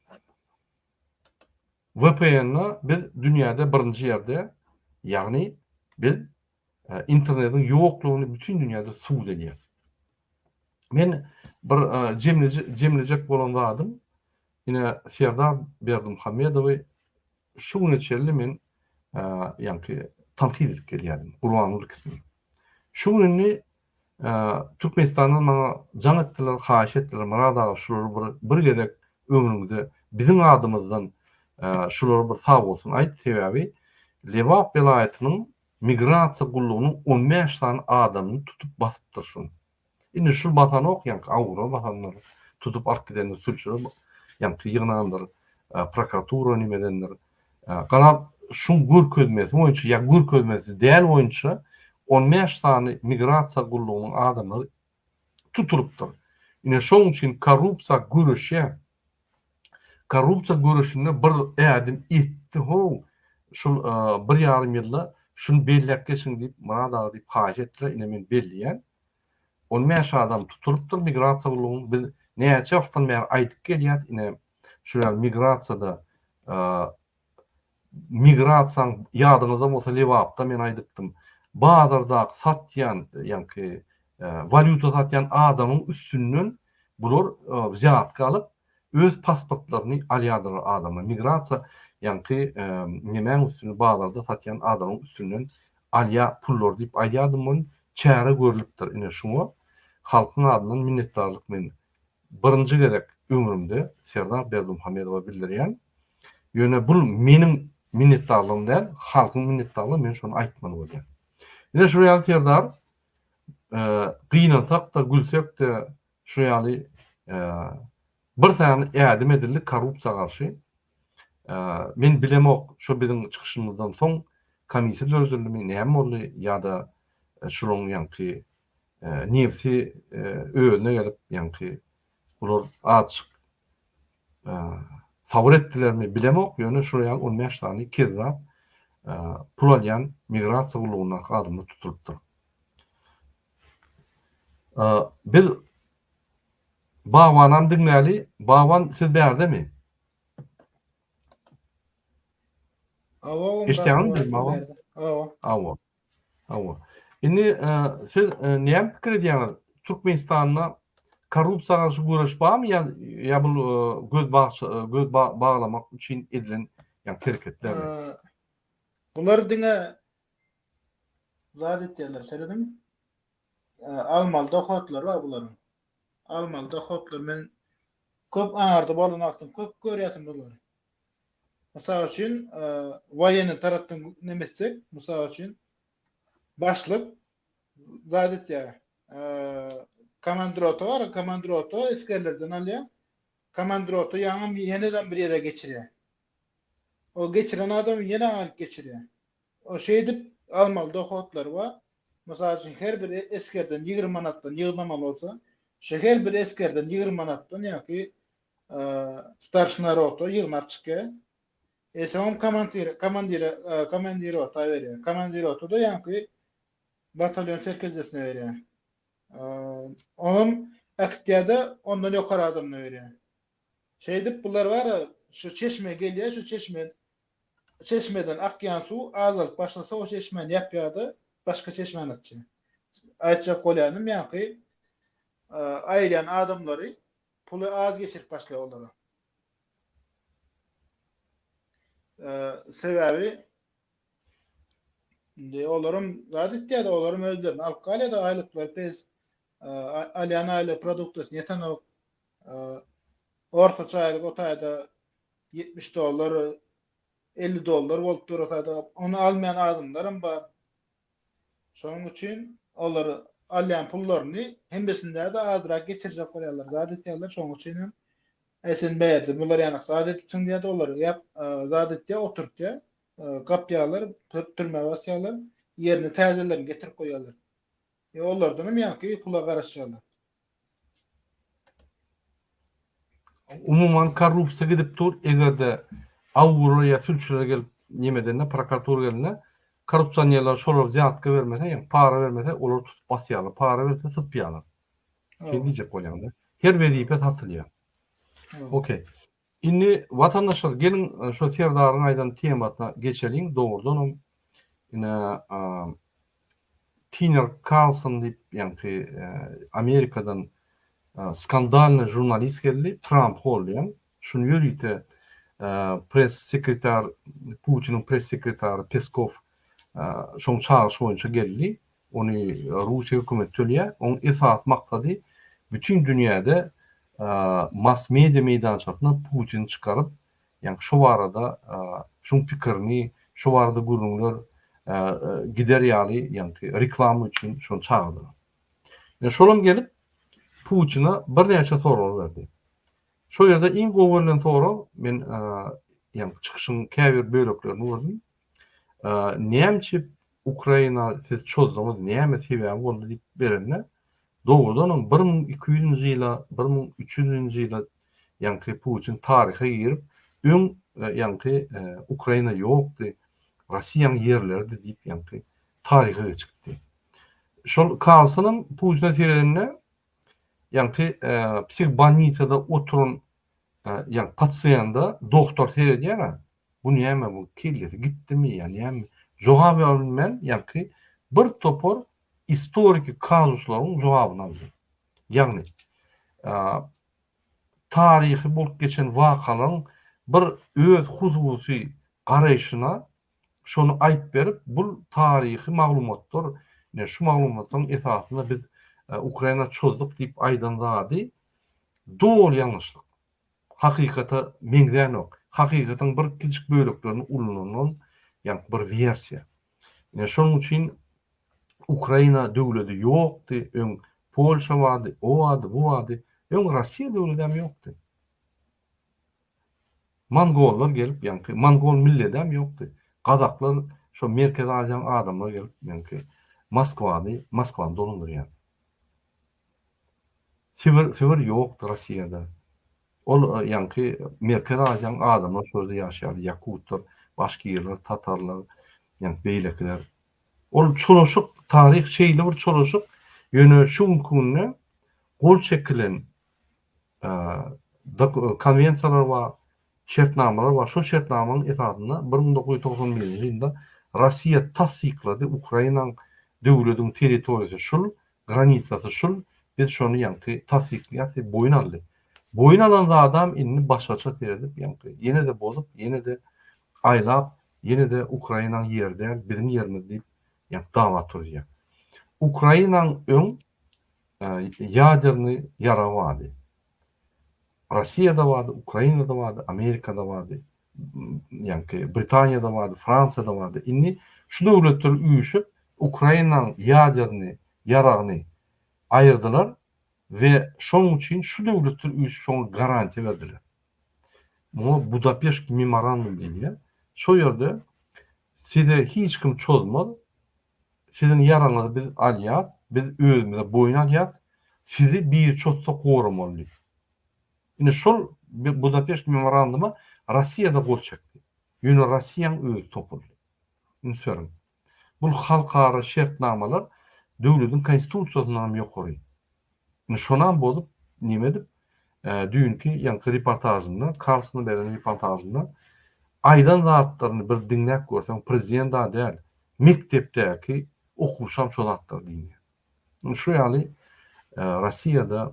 VPN-ni biz dünyada birinci ýerde, ýagny biz internetin ýoklugyny bütün dünyada suwd edýäs. Men bir jemlejek bolan adam, ine Serdar Berdimuhamedowy şu neçeli men ýani tanqid edip gelýärdim. Gurbanuly kısmı. Şu günni Türkmenistanyň maňa jaň etdiler, haýyş etdiler, marada şular bir gedek öňümde biziň adymyzdan şular bir sağ bolsun aýt sebäbi Lewap vilayatynyň migrasiýa gullugynyň 15 tane adamyny tutup basypdyr şunu. Indi şu batany okyan, Awra batanlar tutup alyp gidenler sülçürip, ýa-ni ýygnagandyr, prokuratura nimedendir. Galat şun görkezmesi boýunça ýa görkezmesi däl boýunça 15 tane migrasiýa gullugynyň adamlary tutulupdyr. Ine şoň üçin korrupsiýa görüşinde bir ädim etdi ho. Şul bir ýarym ýylda şunu belläp geçin diýip murada diýip haýat etdiler. Ine men belliýän 15 adam tutulupdyr migrasiýa gullugyny. Biz näçe wagtdan beri aýdyp gelýär. Ine şu migrasiýada migrasiýaň ýadyňyzda bolsa Lewapda men aýdypdym. Bazarda satýan, ýa-ni valyuta satýan adamyň üstünden bular ziyatka alyp öz pasportlaryny alýardylar adamlar. Migrasiýa ýa-ni näme üstüne bazarda satýan adamyň üstünden alýa pullar diýip aýdýardym, çäre görülipdir. Ine şuňa halkyň adyndan minnetdarlyk men birinji gerek ömrümde Serdar Berdimuhammedowa bildirýän. Ýöne bul meniň minnetdarlygym däl, halkyň minnetdarlygy men şonu aýtmaly bolýar. Ine şu ýaly Serdar gynansak da gülsek de şu ýaly bir tane ädim edildi korrupsiýa garşy. Men bilemok şu biziň çykyşymyzdan soň komissiýa dördüldümi näme boldy ýa-da şuň ýa-ni nefsi öňe gelip ýa-ni bular açyk sabır etdilermi bilemok. Ýöne şu ýaly 15 tane kirra pul alýan migrasiýa gullugynyň adamlar tutulupdyr. Biz Bawanam diňläli, Bawan siz bärdimi? Eşdeňizmi Bawan? Awa. Indi siz näme pikir edýäňiz? Türkmenistanyň korrupsiýa garşy güreş barmy ýa bu göz baglamak üçin edilen ýa hereketlermi? Bular diňe zat etýärler, seredim. Almaly dohotlar bar bularyň. Almaly dohotlar men köp aňardy bolanakdym, köp görýärdim bular. Mysal üçin waýeny tarapdan nemetsek, mysal üçin başlyk zat etýär. Komandiroto var, komandiroto eskerlerden alýar. Komandiroto ýeneden bir ýere geçirýär. O geçiren adam ýene alyp geçirýär. O şeýdip almaly dohotlar bar. Mysal üçin her bir eskerden 20 manatdan ýygnamaly bolsa, şu her bir eskerden 20 manatdan ýa-ki starşina roto ýygnapçyka. Eşom komandiri rota berýär. Komandiri rota da ýa-ki batalyon serkezesine berýär. Onun aktiýada ondan ýokary adamna berýär. Şeýdip bular bar, şu çeşme gelýär, şu çeşmeden akýan suw azalyp başlasa o çeşmeni ýapýardy, başga çeşmeni atjak. Aýtjak bolýanym ýa-ki aýryan adamlary puly az geçirip başlaýar olara. Sebäbi olarym zat etýär, olarym özlerini alyp galýar da aýlyklar pes alýan aýly produktasyny ýetenok ortaça aýlyk otayda $70, $50 bolup durýar. Onu almayan adamlarym bar. Şoň üçin olary alýan pullaryny hembesinde de azrak geçirjek bolýarlar. Zat etýärler, şoň üçin esen beýerdi. Bular ýany zat etdiň diýip olary ýap zat etdi oturtdy. Gapýarlar, türme basýarlar, ýerine täzelerini getirip goýarlar. Ollardan ýa-ki pula garaşýarlar. Umuman korrupsiýa gidip dur, egerde Awra ýa sülçülere gelip nimedenne prokuratura geline korrupsiýonlar şolar ziyatka bermese, ýa para bermese olar tutup basýarlar, para berse sypýarlar. Şeýle diýjek bolýar. Her wezipe satylýar. Okey. Indi vatandaşlar gelin şu Serdaryň aýdan tematyna geçelim dogrudan. Ine Tucker Carlson diýip ýa-ni Amerikadan skandalny jurnalist geldi, Trump bolýan. Şunu ýörüýte press sekreter Putin'in press sekreteri Peskov şoň çağırış boýunça geldi. Onu Russiýa hökümeti tölýär. Onuň esas maksady bütün dünýäde mass media meýdançasyna Putin çykaryp Yani şu arada şun pikirini şu arada gurunlar gider ýaly yani reklam üçin şonu çağırdı. Yani şolum gelip Putin'a bir näçe soralar berdi. Şo ýerde iň gowulan soraw men yani çıkışın käbir böleklerini gördüm. Näme Ukraina siz çözdüňiz, näme sebäbi boldy diýip berende doğrudan 1200-nji ýyla 1300-nji ýyla ýani Putin taryha girip öň ýani Ukraina ýokdy, Rossiýanyň ýerleri diýip ýani taryha geçipdi. Şol kalsynyň Putin'e terenine ýani psihbanitsada oturun yani patsiyanda doktor seyrediyor bu näme bu killesi gitdimi yani näme jogap alman yani bir topor historik kazuslaryň jogabyny aldy. Yani tarihi bolup geçen wakalaryň bir öz hususy garaýşyna şonu aýdyp berip bu tarihi maglumatlar ne şu maglumatlaryň esasynda biz Ukraina çözdük diýip aýdan zady doğru ýalňyşlyk. Hakykata meňzän ok. Hakykatyň bir kiçik böleklerini ulunan yani bir versiýa. Yani şonuň üçin Ukraina döwleti ýokdy, öň Polşa wady, o wady, bu wady, öň Rossiýa döwleti hem ýokdy. Mongollar gelip yani Mongol milleti hem ýokdy. Gazaklar şo Merkez Aziýanyň adamlar gelip yani Moskwany dolandyrýar. Sibir ýokdy Rossiýada. Ol yani Merkez Aziýanyň adamlar şurada ýaşaýar, Yakutlar, başga ýerler, Tatarlar, yani beýlekler. Ol çoloşuk tarih şeýle bir çoloşuk ýöne şu günne gol çekilen konwensiýalar we şertnamalar we şu şertnamanyň esasynda 1991-nji ýylda Rossiýa tasdiklady Ukrainanyň döwletiň territoriýasy şul, granitsasy şul, biz şonu ýani tasdiklýasy boyun aldy. Boyun alan adam inni başgaça seredip yani yine de bozup yine de aylap yine de Ukrainanyň ýerde bizim ýerimiz diýip yani dawa turýar. Ukrainanyň öň ýaderny ýara wady. Rossiýada wady, Ukrainada wady, Amerikada wady, yani Britaniýada wady, Fransada wady. Inni şu döwletler üýüşip Ukrainanyň ýaderny ýaragyny aýyrdylar. Ve şonuň üçin şu döwletler üýüşip şoňa garantiýa berdiler. Bu Budapeşt memorandum diýilýär. Şo ýerde size hiç kim çözmez. Sizin yaraňyzy biz alýas, biz özümize boyun alýas. Sizi bir çözse gorumaly. Ine şol Budapeşt memorandumy Rossiýada gol çekdi. Ýöne Rossiýanyň öz topurly. Ünsörüm. Bu halkara şertnamalar döwletiň konstitusiýasyndan ýokary. Şondan bozup nime edip dünkü yani reportajında karşısına veren reportajında aydan zatlaryny bir dinläp görsem prezident da däl mektepdäki okuşam şol atlar diýýär. Şu ýaly Rossiýada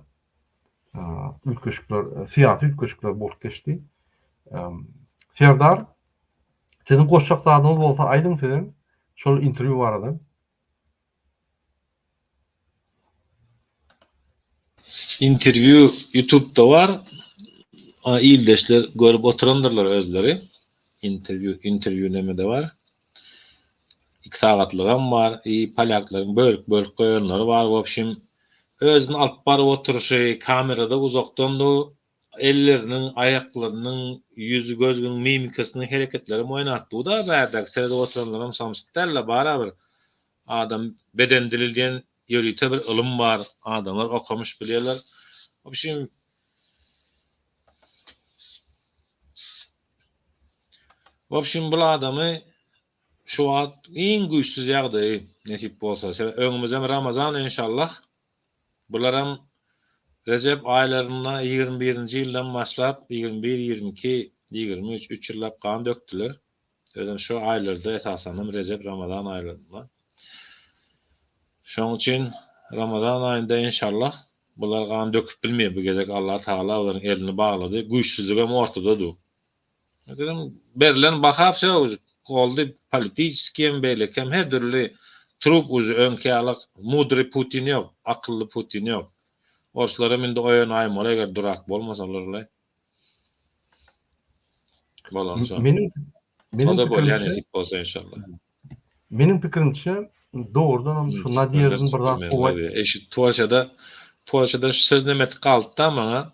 ülkeşikler siýasy ülkeşikler bolup geçdi. Serdar senin goşjak zadyňyz bolsa aýdyň sen şol interview barada. Interview YouTube'da var. İldeşler görüp oturandırlar özleri. Interview neme de var. 2 sagatlygan var. Palyaklaryň bölük goýanlary var. Wopşim özüni alyp baryp oturuşy kamerada uzakdan da ellerinin, ayaklarynyň, yüzü gözüniň mimikasyny hereketleri oýnatdy. Bu da bärdäk serede oturanlaryň samsytlarla baraber adam beden dili diýen ýörüte bir ilim var. Adamlar okumuş bilýärler. Wopşim bu adamy şu wagt iň güýçsiz ýagdaý nesip bolsa, öňümizde Ramazan inşallah. Bularam Recep aýlaryna 21-nji ýyldan başlap 21, 22, 23, 3 ýyllap kan döktüler. Öňe şu aýlarda esasen Recep Ramazan aýlarynda. Şoň üçin Ramazan aýynda inşallah bular kan döküp bilmeýär bu gezek Allah Taala olaryň elini baglady. Güýçsizlik hem ortadadyr. Dedim berilen bahap söz goldy politiski hem beýlek hem her türlü trup uzu öňkälik mudry Putin ýok, akylly Putin ýok. Orçlara mende oýan aýmaly eger durak bolmasalar. Bolansa. Menin O da bol yani pikirimçe, nasip bolsa inşallah. menin pikirimçe doğrudan şu Nadiyer'in bir zat kovay. Eşit Polşada şu söz nemet kaldı da maňa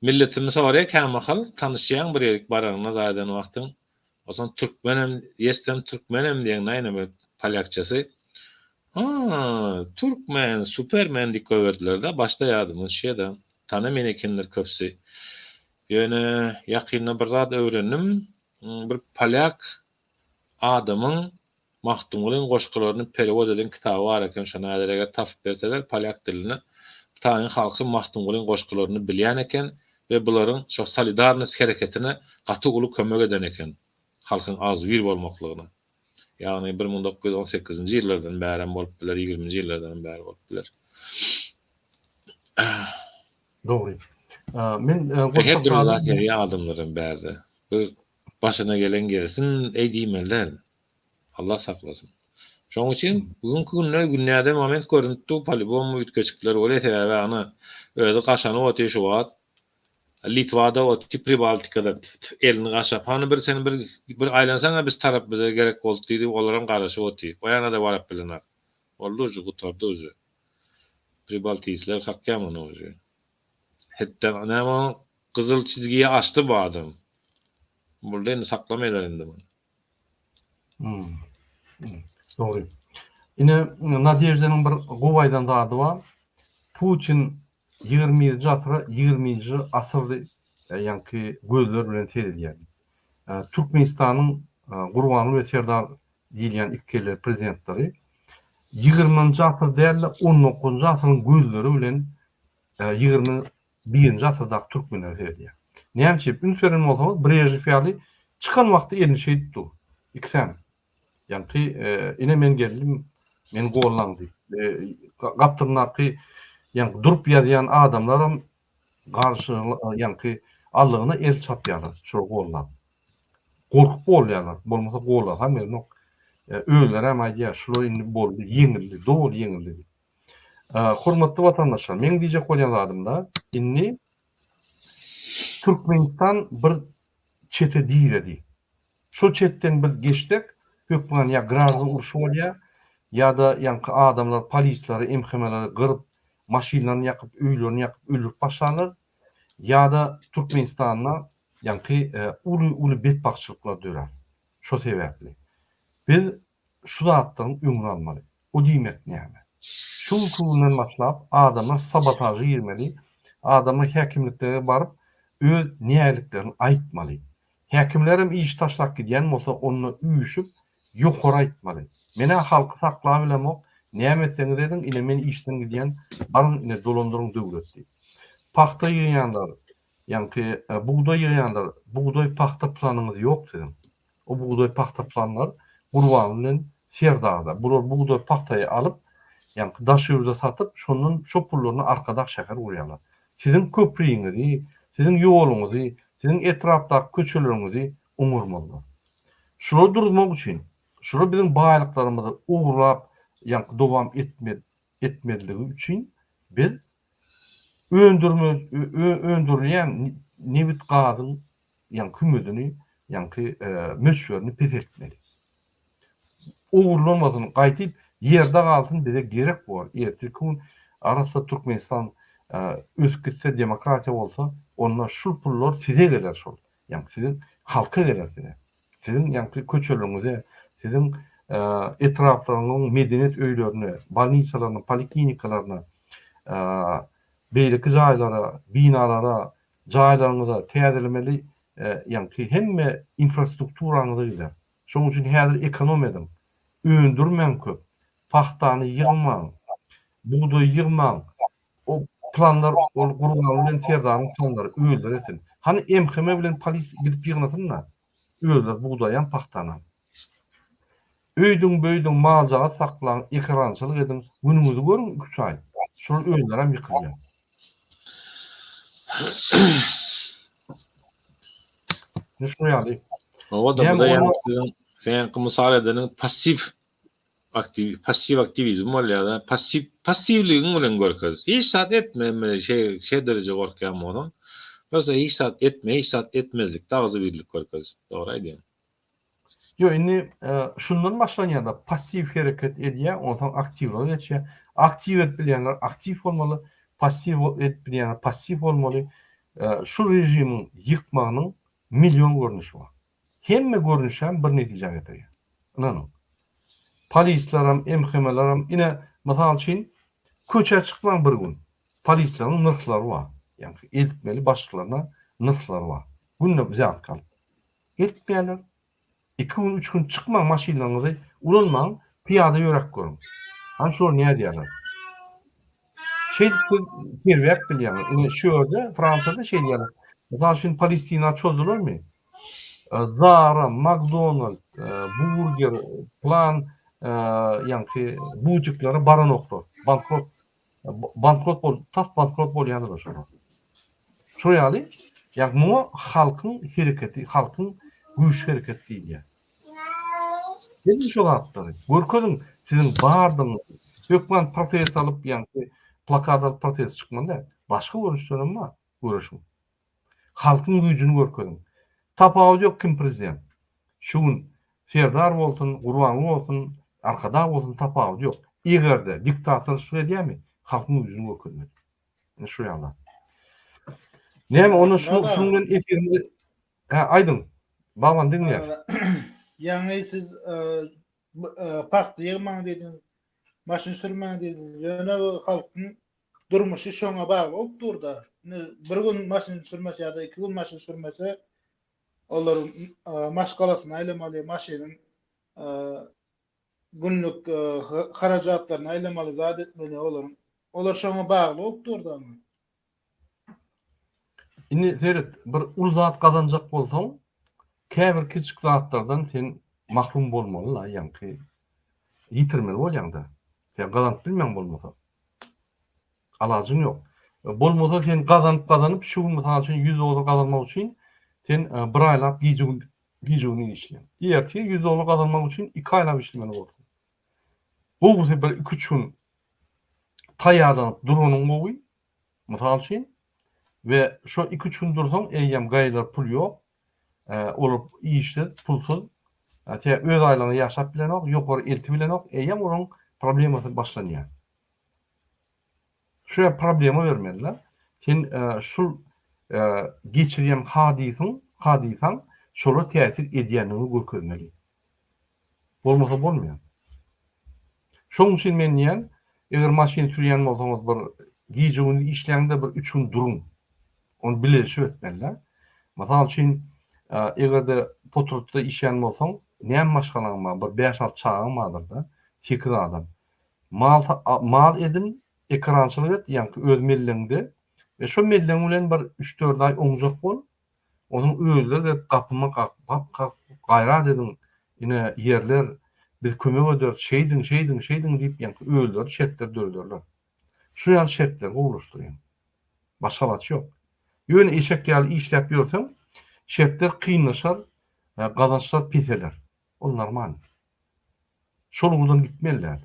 milletimiz oraya kämakal tanışýan bir ýerik baranyna zaýdan wagtyň. Osan türkmenem, ýestem türkmenem diýen näme bir palyakçasy. Türkmen, Superman diýip goýberdiler da başda ýadymyň şeýde. Tanymyn ekenler köpsi. Ýöne ýakynda bir zat öwrendim. Bir palyak adamyň Mahtumgulyň goşgularyny perewod eden kitaby bar eken, şona eger tasyp berseler palyak diline taýyn halky Mahtumgulyň goşgularyny bilýän eken we bularyň şo solidarność hereketine gaty uly kömek eden eken. Halkyň az bir bolmaklygyna. Ýagny 1918-nji ýyllardan bäri bolup biler, 20-nji ýyllardan bäri bolup biler. Doğru. Men Hep bir zat ýa adamlaryň bäri. Bir başyna gelen gelsin, eýdimeler. Allah saklasın. Şoň üçin bugünkü günler günläde moment görüntü polibom ütkeçikler öyle sebäbi ana özi gaşany oty şu wagt Litvada oty Pribaltikada elini gaşap hani bir seni bir aýlansaňa biz tarap bize gerek boldy diýdi, olaram garaşy oty. Oýana da barap bilener. Oldu şu gutardy özü. Pribaltikler hakkamyny özü. Hetde näme kızıl çizgiyi açtı bu adam. Burada indi saklamaýlar indi bunu. Doğru. Ine Nadejde'nin bir gowaýdan zady var. Putin 20-nji asra 20-nji asyrdy ýa-ni gözler bilen seredýär. Türkmenistanyň Gurbany we Serdar diýilýän ikili prezidentleri 20-nji asr däl 19-nji asryň gözleri bilen 21-nji asrdaky türkmenler seredýär. Näme ünsören bolsaňyz Brejnev ýaly çykan wagty elini şeýdi. İkisem. Yani ine men geldim, men gollandy. Gaptyrnaky yani durup ýazýan adamlaram garşy yani allygyna el çapýarlar, şo gollan. Gorkup bolýarlar, bolmasa gollar hem no öýler hem aýdýar, şular indi boldy, ýeňildi, dogry ýeňildi. Hormatly watandaşlar, men diýjek bolýan adamda inni Türkmenistan bir çete diýredi. Şo çetten bir geçdik. Hökmen ya grazda uruşy bolýar, ya da ýa-ni adamlar, polislary, emhemeleri gyryp, maşinalaryny ýakyp, öýlerini ýakyp öldürip başlanýar, ya da Türkmenistanyna ýa-ni uly betbakçylyklar dörer. Şo sebäpli. Biz şu zatlaryň öňüni almaly. O diýmek näme? Şu günden başlap adamlar sabotaja girmeli, adamlar häkimliklerine baryp öz näliklerini aýtmaly. Häkimlerim iş taşlap gidýän bolsa onu üýüşüp ýokary aýtmaly. Mene halky saklap bilemok, näme etseňiz edin, ine men işden gidýän barın ine dolandyryň döwletdi. Paxta ýyýanlar, ýa-ni buğday ýyýanlar, buğday paxta planyňyz ýok dedim. O buğday paxta planlar Gurbany bilen Serdarda. Bular buğday paxtaýy alyp, ýa-ni daşýurda satyp, şondan şo pullaryny arkada şäher urýarlar. Sizin köprüňizi, sizin ýoluňyzy, sizin etrapdaky köçeleriňizi umurmalylar. Şular durmak üçin, şular bizim baýlyklarymyzy uğurlap, ýa-ni dowam etmediligi üçin biz öndürilýän nebit gazyň ýa-ni kümedini, ýa-ni möçberini pesetmeli. Uğurlanmasyny gaýtyp ýerde galsyn bize gerek bar. Erteki gün arasa Türkmenistan öskürse demokratiya bolsa, onda şu pullar size geler şol. Yani sizin halka geler size. Sizin yani köçeleriňize, sizin etraflarynyň medeniyet öýlerine, balniçalaryna, poliklinikalarına, beýleki jaýlara, binalara, jaýlaryňyza täzelemeli, yani hemme infrastrukturaňyzy gider. Şoň üçin häzir ekonomiýadan öndürmen köp. Paxtany ýygmaň, buğday ýygmaň. O planlar Gurbany bilen Serdaryň planlary öldüresin. Hani emheme bilen polis gidip ýygnasynlar. Öldür buğdaýan paxtana. Öýdüň majaga saklanan ekrançylyk edin. Günüňizi görün 3 ay. Şol öýler hem ýykylýar. Ne şo ýaly? O da bu da yani sen misal edenin pasif aktivizm bolýar da passivligiň bilen görkäz. Hiç sat etmeme şey derece gorkýan bolan. Yoksa ihsat etmezlik, dağızı birlik görkez. Doğraydı yani. Yo, inni şundan başlanýanda passiv hereket edýär, ondan aktiv bolýar. Aktiv etbilýänler aktiv bolmaly, passiv etbilýänler passiv bolmaly. Şu rejimi ýykmagynyň million görnüşi bar. Hemme görnüş hem bir netije getirýär. Inanyň. Polislaram, MHM'laram ine mysal üçin köçe çykmaň bir gün. Polislaryň nyrklary bar. Yani eltmeli başlyklaryna nyrklary bar. Günne bize atkalyp. Eltmeýärler. 2 gün 3 gün çıkmaň maşinalaryňyzy ulanmaň, piyada ýörek görün. Han şol näme diýerler? Şeýle berwek bilýär. Ine şu ýerde Fransada şey diýerler. Mysal üçin Palestina çözdilermi? Zara, McDonald's, Burger, Plan, yani butikleri baranoklar. Bankrot bolýanlar şolar. Şo ýaly, yani bu halkyň hereketi, halkyň güýç hereketi diýär. Dedi şol atları. Görkenin sizin bardyň hökmen protez alıp yani plakat alıp protez çykmanda başga görüşlerim bar. Görüşüm. Halkyň güýjüni görkenin. Tapawy ýok kim prezident. Şuň Serdar bolsun, Gurban bolsun, arkada bolsun tapawy ýok. Egerde diktatorluk edýärmi? Halkyň güýjüni görkenin. Şu ýaly. Näme onu şunun efirimde aydın. Baban dinleýär. Yani siz pakty ýygmaň dediniz, maşyn sürmäň dediniz. Ýöne halkyň durmuşy şoňa bagly bolup durda. Bir gün maşyn sürmese ýa-da 2 gün maşyn sürmese olar maşgalasyny aýlamaly, maşynyň günlük harajatlaryny aýlamaly zat etmeli olar şoňa bagly bolup durda. Indi Ferit bir ulzat kazanjak bolsaň, käbir kiçik zatlardan sen mahrum bolmaly la, ýani ýitirmeli bolýanda. Sen gazanyp bilmeň bolmasa. Alajyň ýok. Bolmasa sen gazanyp şu mysal üçin 100 dolar gazanmak üçin sen bir aýlap giýjegini işleýän. Ýerti 100 dolar gazanmak üçin 2 aýlap işlemeli boldy. Bu sefer 2-3 gün taýýarlanyp duranyň gowy, mysal üçin ve şu 2-3 gün dursaň eýýem gaýlar pul ýok. Olup işsiz, pulsuz. Öz aýlaryny ýaşap bilenok, ýokary elti bilenok, eýýem onuň problemasy başlanýar. Şu problema bermeliler. Sen şul geçirýän hadisaň şola täsir edýänini görkezmeli. Bolmasa bolmaýar. Şoň üçin men diýen, eger maşyny sürýän bolsaňyz bir giýjegini işleýäňde bir 3 gün durun. Onu bileşip etmeliler. Mysal üçin egerde potrutda işleýän bolsaň, näme maşgalaň bar? Bir 5-6 çağın bardyr da, 8 adam. Mal edin, ekrançylyk et, ýani öz mellingde ve şo melliň bilen bir 3-4 ay oňjak bol. Onuň öýleri gapyma gaýrat edin. Ine ýerler biz kömek eder, şeydin diýip ýani öýleri şertler döwlerler. Şu ýaly şertler gowlaşdyrýan. Başga alaç ýok. Ýöne eşek ýaly işläp ýörseň, şertler kıynaşar, kazançlar piteler. O normal. Şolugdan gitmeliler.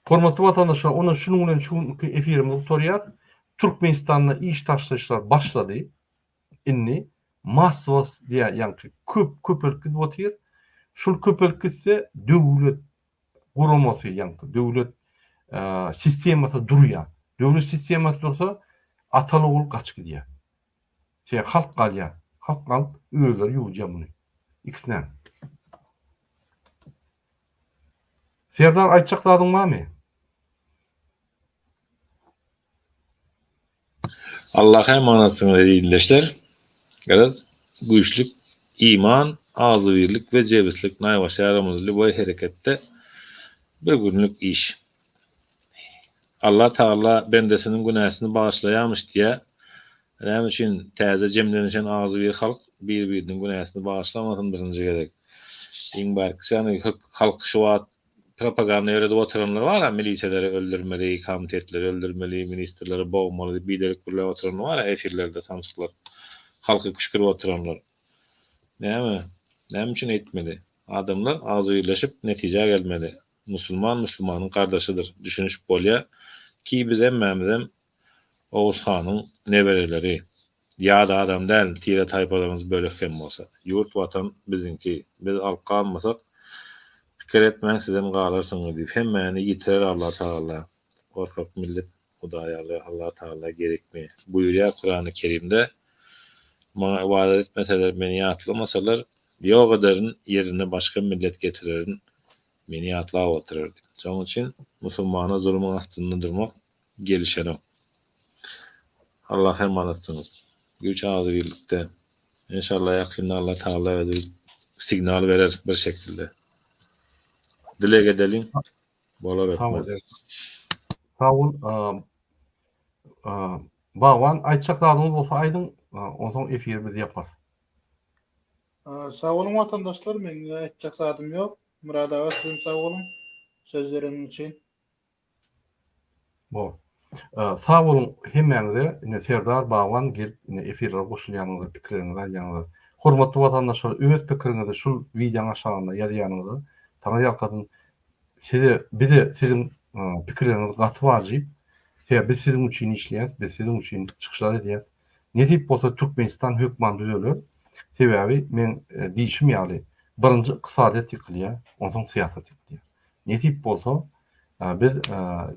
Hormatly vatandaşlar, ona şunun bilen şu efirim doktoryat Türkmenistan'da iş taşlaşlar başladı. Inni Masvas diye yani köpelkit botyr. Şol köpelkitse döwlet guramasy yani döwlet sistemasy durýar. Döwlet sistemasy dursa ataly ol gaç gidýär. Halk galýar. Halk galyp öýler ýuwjak muny. İkisinden. Serdar aýtjak barmy? Allah emanatyny diýilýär. Garaz güýçlük iman, azy birlik we jebislik naýbaşy aramyzda bu hereketde bir günlük iş. Allah Taala bendesinin günäsini bağışlaýarmyş diýe näme üçin täze jemlenişen azy bir halk bir-biriniň günäsini bağışlamasyn birinji gerek. Iň barky ýany halk şu wagt propaganda ýörede oturanlar bar, milisiýaları öldürmeli, komitetleri öldürmeli, ministrleri bogmaly, bidelik birle oturanlar bar, efirlerde samsyklar. Halky küşkürip oturanlar. Näme üçin etmeli? Adamlar azy birleşip netije gelmeli. Musulmanyň kardeşidir. Düşünüş bolýa ki biz hemmämiz Oğuz Hanyň nebereleri, ýa-da adam däl, tire taýpalarymyz bölekhem bolsa. Ýurt watan bizinki. Biz alqa almasak pikir etmäň sizem galarsyňyz diýip hemmäni ýitirer Allah Taala. Gorkak millet Hudaýaly Allah Taala gerekmi? Buýurýar Kur'an-ı Kerimde maňa wada etmeseler, meni ýatlamasalar, ýok ederin ýerine başga millet getirerin, meni ýatlap otururdy. Şoň üçin musulmana zulmyň astynda durmak gelişenem. Allah hermanatsyňyz. Güç azy birlikde. İnşallah ýakynda Allah Taala özü signal berer bir şekilde. Dilek edelim. Bolar Sağ ol. etmez. Sağ ol. Bagwan aýtjak-dadyňyz bolsa aýdyň, onsoň efir biz ýaparys. Sağ olun vatandaşlar, men etjek zadym ýok. Murad ağa sizin sağ olun sözleriniz için. Bo. Sağ olun hemmäňize, ine Serdar Bagwan gelip ine efirlere goşulýanyňyza, pikirlerinizi aýdýanyňyza. Hormatly vatandaşlar, öz pikirinizi şul wideoň aşagynda ýazýanyňyza, taňa ýakadyn bize sizin pikirlerinizi gaty wajyp, biz sizin üçin işleýäs, biz sizin üçin çykyşlar edýäs. Netip bolsa Türkmenistan höküman düzelir. Sebäbi men diýişim ýaly, birinji ykdysadyýat ýykylýar, onsoň syýasat ýykylýar. Netip bolsa biz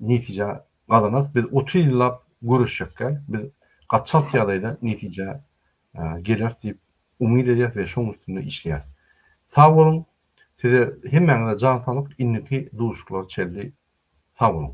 netije gazanat, biz 30 ýyllap görüşjekkä, biz gaçat ýagdaýda netije geler diýip umyd edýäs we şoň üstünde işleýäs. Sağ olun. Size hemmäňize jan sağlyk, inniki duşuklar çeldi. Sağ olun.